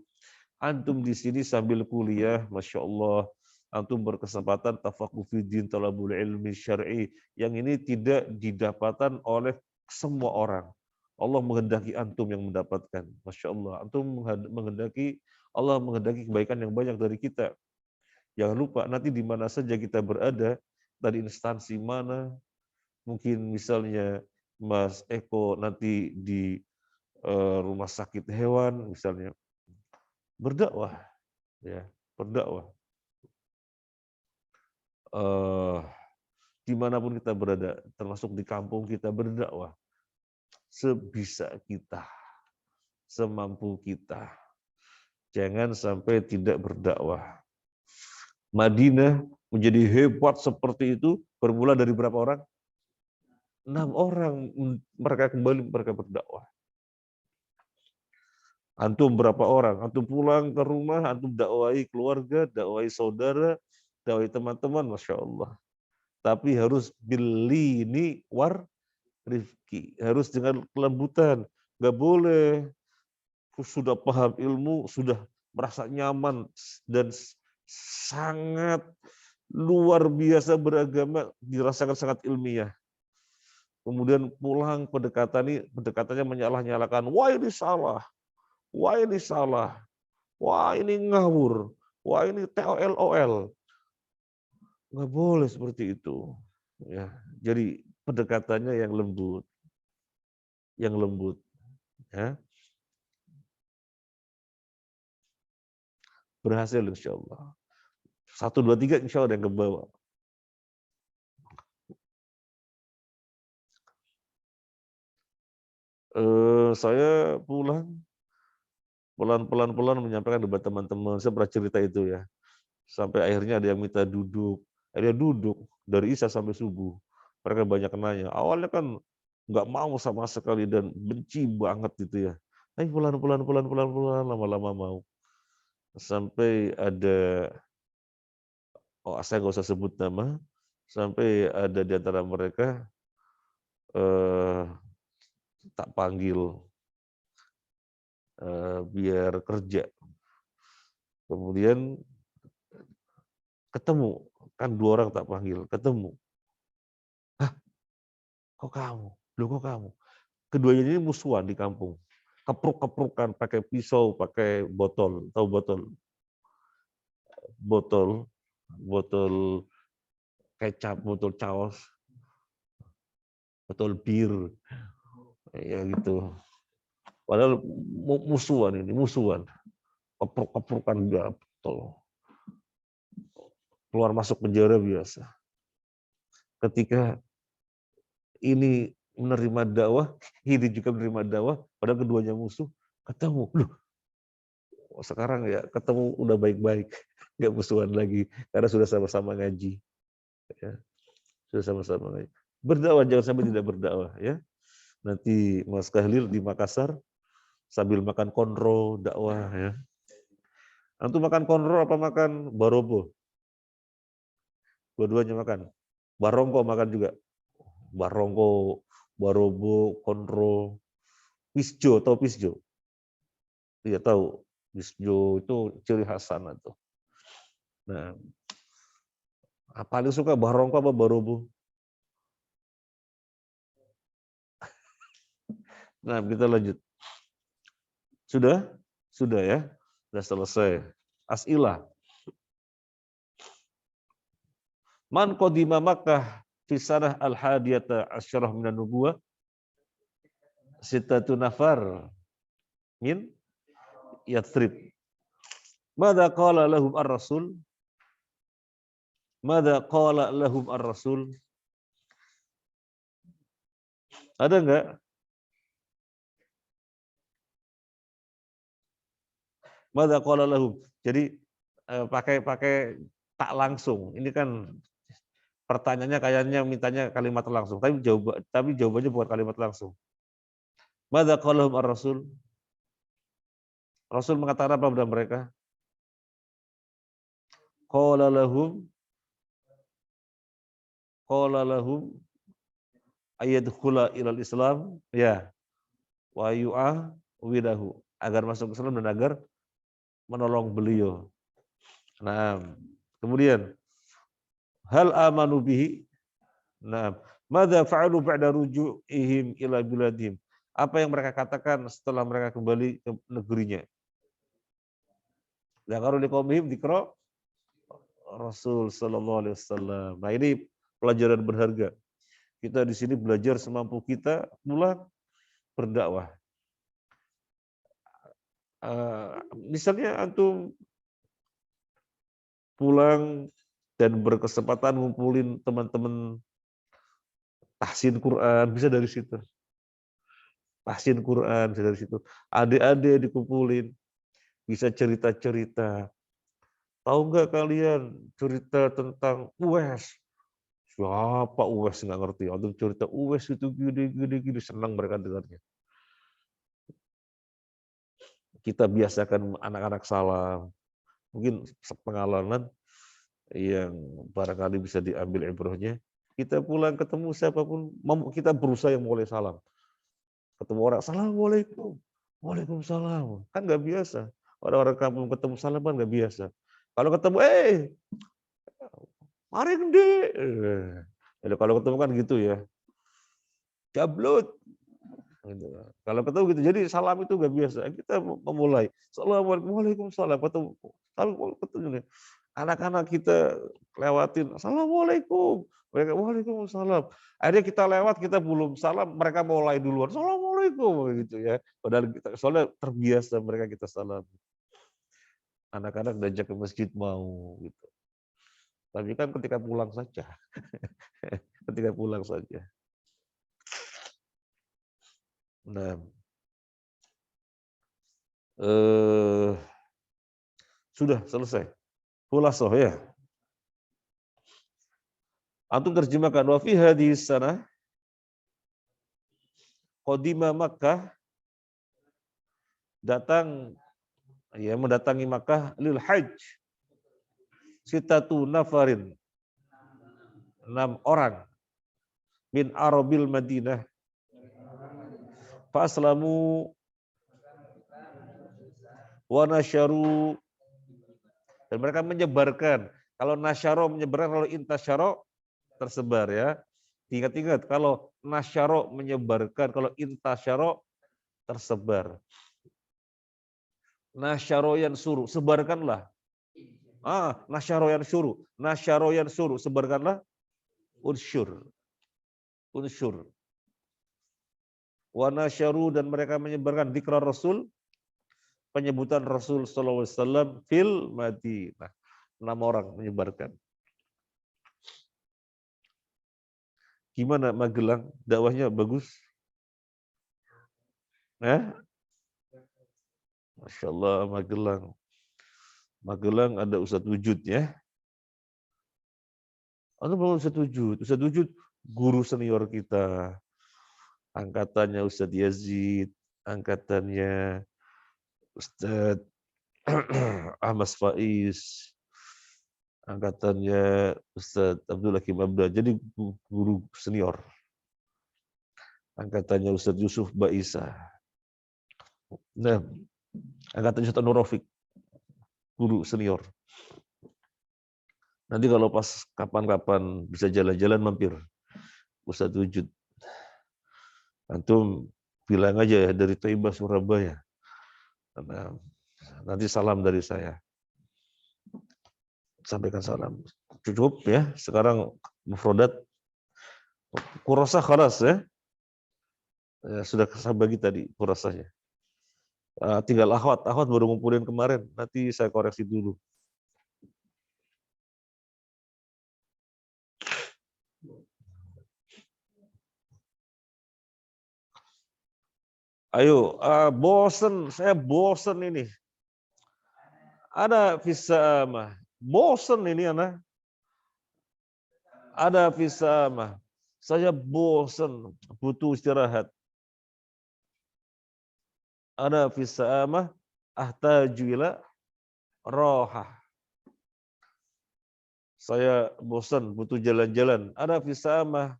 Antum di sini sambil kuliah, Masya Allah. Antum berkesempatan tafakuh fiddin, talabul ilmi syar'i. Yang ini tidak didapatkan oleh semua orang. Allah menghendaki antum yang mendapatkan. Masya Allah. Antum menghendaki, Allah menghendaki kebaikan yang banyak dari kita. Jangan lupa nanti di mana saja kita berada, dari instansi mana, mungkin misalnya Mas Eko nanti di rumah sakit hewan misalnya, berdakwah, ya, berdakwah. Dimanapun kita berada, termasuk di kampung kita, berdakwah sebisa kita, semampu kita. Jangan sampai tidak berdakwah. Madinah menjadi hebat seperti itu bermula dari berapa orang? 6 orang. Mereka kembali, mereka berdakwah. Antum berapa orang? Antum pulang ke rumah, antum dakwai keluarga, dakwai saudara, dakwai teman-teman, Masya Allah. Tapi harus bilini war rifki. Harus dengan kelembutan. Nggak boleh sudah paham ilmu, sudah merasa nyaman dan sangat luar biasa beragama, dirasakan sangat ilmiah. Kemudian pulang pendekatannya menyalah-nyalakan, wah ini salah, wah ini salah, wah ini ngawur, wah ini TOL. Nggak boleh seperti itu. Ya, jadi pendekatannya yang lembut, ya. Berhasil insya Allah. 1, 2, 3 insya Allah yang ke bawah. Saya pulang pelan-pelan menyampaikan kepada teman-teman. Saya pernah cerita itu ya. Sampai akhirnya ada yang minta duduk. Akhirnya duduk dari Isya sampai subuh. Mereka banyak nanya. Awalnya kan nggak mau sama sekali dan benci banget gitu ya. Tapi pelan-pelan lama-lama mau. Sampai ada, saya nggak usah sebut nama, sampai ada di antara mereka tak panggil biar kerja. Kemudian ketemu, kan 2 orang tak panggil, ketemu. Hah, kok kamu? Loh kok kamu? Keduanya ini musuhan di kampung. Kepruk-keprukan pakai pisau, pakai botol, tahu botol? Botol kecap, botol caos, botol bir, ya gitu. Padahal musuhan. Kepruk-keprukan botol. Keluar masuk penjara biasa. Ketika ini menerima dakwah, ini juga menerima dakwah, padahal keduanya musuh, ketemu. Loh, sekarang ya ketemu udah baik-baik, nggak musuhan lagi, karena sudah sama-sama ngaji. Ya, sudah sama-sama ngaji. Berdakwah jangan sampai tidak berdakwah ya. Nanti Mas Kahlil di Makassar sambil makan konro dakwah ya. Antum makan konro apa makan barobo? Dua-duanya makan. Barongko makan juga. Barongko, barobo, konro, pisjo, tahu pisjo? Iya tahu. Pisjo itu ciri khas sana tuh. Nah, Paling suka barongko apa barobo? Nah, kita lanjut. Sudah? Sudah ya? Sudah selesai. As'ilah. Man qadima Makkah fi sanah al-hadiyata asyarah minan nubuwah sittatu nafar min Yathrib. Mada qala lahum ar-rasul? Mada qala lahum ar-rasul? Ada enggak? Mada qala lahum. Jadi pakai tak langsung. Ini kan pertanyaannya kayaknya mintanya kalimat langsung, tapi jawabannya bukan kalimat langsung. Mada qala lahum ar-rasul? Rasul mengatakan apa kepada mereka? Qala lahum ayyadkhula ilal Islam ya wa yu'awidahu, agar masuk Islam dan agar menolong beliau. Nah, kemudian hal amanu bihi. Nah, madza fa'alu ba'da ruju'ihim ila biladihim. Apa yang mereka katakan setelah mereka kembali ke negerinya? Zakaru liqaumihim dzikra Rasul sallallahu alaihi wasallam. Nah, ini pelajaran berharga. Kita di sini belajar semampu kita, pulang berdakwah. Misalnya antum pulang dan berkesempatan ngumpulin teman-teman tahsin Quran, bisa dari situ. Tahsin Quran bisa dari situ. Adik-adik dikumpulin, bisa cerita-cerita. Tahu nggak kalian cerita tentang Uwais? Siapa Uwais, nggak ngerti. Antum cerita Uwais itu gini, senang mereka dengarnya. Kita biasakan anak-anak salam. Mungkin pengalaman yang barangkali bisa diambil ibrahnya. Kita pulang ketemu siapapun, kita berusaha yang mulai salam. Ketemu orang, Assalamualaikum. Waalaikumsalam. Kan nggak biasa. Orang-orang kampung ketemu salam kan nggak biasa. Kalau ketemu, mari gede. Jadi kalau ketemu kan gitu ya. Jablut. Gitu. Kalau ketemu gitu, jadi salam itu nggak biasa. Kita memulai, Assalamualaikum, Waalaikumsalam. Ketemu. Anak-anak kita lewatin, Assalamualaikum. Mereka, Waalaikumsalam. Akhirnya kita lewat, kita belum salam, mereka mulai duluan, Assalamualaikum. Gitu ya. Padahal kita, soalnya terbiasa mereka kita salam. Anak-anak diajak ke masjid mau. Gitu. Tapi kan ketika pulang saja. Ketika pulang saja. Nah, sudah selesai. Khulasoh ya. Antum terjemahkan wa fi hadhis sanah qadima Makkah, mendatangi Makkah lil hajj sitatu nafarin, 6 orang min arabil Madinah fa aslamu wa nasyaru, dan mereka menyebarkan. Kalau nasyaro menyebarkan, kalau intasyaro tersebar ya. Ingat-ingat, kalau nasyaro menyebarkan, kalau intasyaro tersebar. Nasyaro yang suruh, sebarkanlah. Nasyaro yang suruh, sebarkanlah. Unsyur. Wa nasyaru, dan mereka menyebarkan dzikra Rasul, penyebutan Rasul sallallahu alaihi wasallam fil Madinah. 6 orang menyebarkan. Gimana Magelang? Dakwahnya bagus? Masya Allah, Magelang. Magelang ada Ustadz Wujud ya. Anda belum Ustadz Wujud. Ustadz Wujud guru senior kita. Angkatannya Ustadz Yazid, angkatannya Ustadz Ahmad Faiz, angkatannya Ustadz Abdul Hakim Abda. Jadi guru senior. Angkatannya Ustadz Yusuf Baisa. Nah, angkatannya Ustadz Nur Rafiq, guru senior. Nanti kalau pas kapan-kapan bisa jalan-jalan mampir Ustadz Wujud. Antum bilang aja ya dari Taibah Surabaya. Nah, nanti salam dari saya. Sampaikan salam. Cukup ya. Sekarang mufrodat kurasa khalas ya. Sudah saya bagi tadi kurasanya. Tinggal akhwat baru ngumpulin kemarin. Nanti saya koreksi dulu. Ayo, saya bosen ini. Ada visa mah. Bosen ini anak. Ada visa mah. Saya bosen, butuh istirahat. Ada visa mah. Ahtaju ila rohah. Saya bosan, butuh jalan-jalan. Ada visa mah.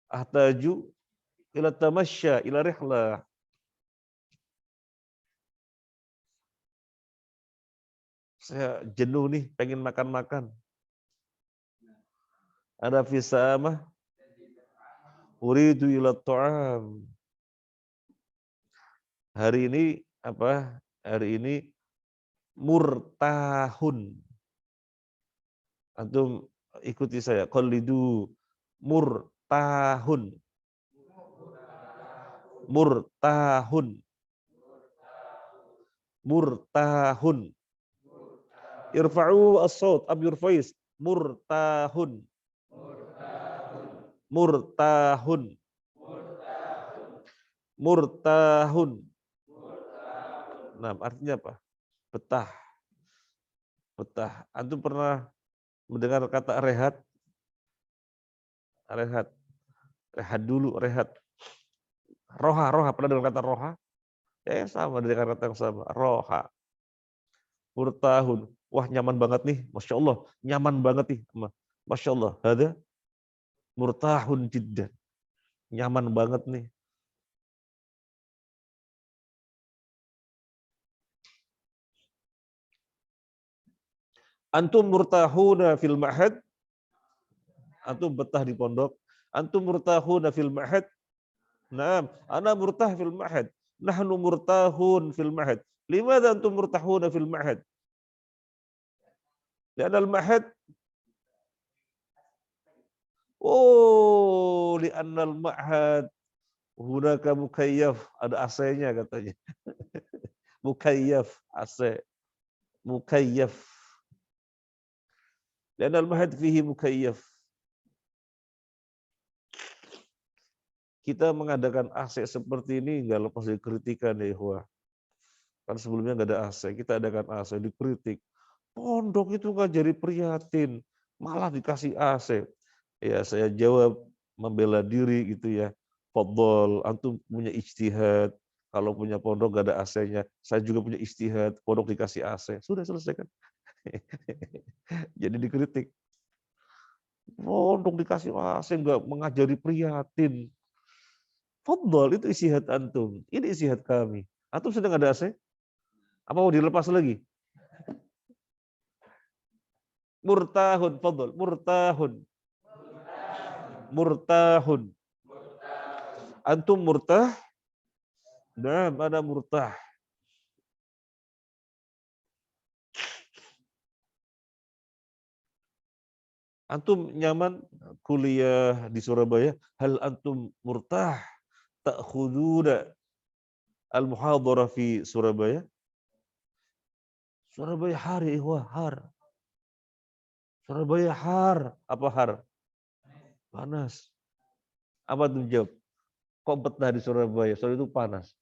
Ahtaju ila tamasya, ila rihlah. Saya jenuh nih, pengen makan-makan. Ada visa mah. Uridu ila ta'am. Hari ini apa? Hari ini murtahun. Antum ikuti saya. Qallidu murtahun. Murtahun. Murtahun. Irfa'u as-saut ab yurfais. Murtahun. Murtahun. Murtahun. Nah, artinya apa? Betah. Betah. Antum pernah mendengar kata rehat? Rehat. Rehat dulu, rehat. Roha. Pernah dengar kata roha? Ya sama dengan kata yang sama. Roha. Murtahun. Wah nyaman banget nih. Masya Allah. Nyaman banget nih. Masya Allah. Ada murtahun jiddan. Nyaman banget nih. Antum murtahuna fil ma'had. Antum betah di pondok. Antum murtahuna fil ma'had. Naam, ana murtah fil ma'had. Nahnu murtahun fil ma'had. Limadha antum murtahuna fil ma'had? Lianna al-ma'had lianna al-ma'had hunaka mukayyaf, ada AC-nya katanya. Mukayyaf, AC. Mukayyaf. Lianna al-ma'had fihi mukayyaf. Kita mengadakan AC seperti ini nggak lepas dari kritikan ya ikhwah. Kan sebelumnya nggak ada AC, kita adakan AC, dikritik. Pondok itu nggak jadi prihatin, malah dikasih AC. Ya saya jawab membela diri gitu ya. Fadhol, antum punya ijtihad. Kalau punya pondok nggak ada AC-nya, saya juga punya ijtihad. Pondok dikasih AC, sudah selesai kan? Jadi dikritik. Pondok dikasih AC nggak mengajari prihatin. Fadhol, itu ijtihad antum. Ini ijtihad kami. Antum sedang ada AC? Apa mau dilepas lagi? Murtahun, fadhol. Murtahun. Murtahun. Antum murtah? Nah, mana murtah? Antum nyaman kuliah di Surabaya? Hal antum murtah ta'khuduna al-muhadharah fi Surabaya? Surabaya har ya ikhwah, har. Surabaya har. Apa har? Panas. Apa tuh jawab? Kok betah di Surabaya? Soalnya itu panas.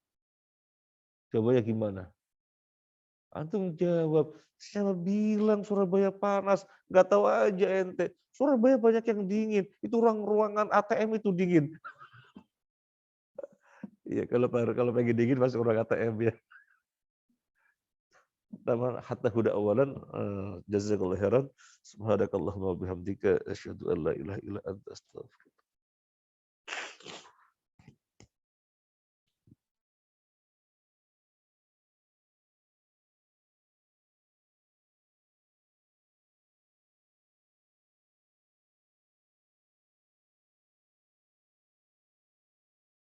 Surabaya gimana? Antum jawab, siapa bilang Surabaya panas? Nggak tahu aja ente. Surabaya banyak yang dingin. Itu ruangan ATM itu dingin. Iya, kalau pengen dingin masuk ruang ATM ya. Taman hatta huda awalan, jazakallahu khairan. Subhanakallahumma wa bihamdika asyhadu an la ilaha illa anta astaghfiruka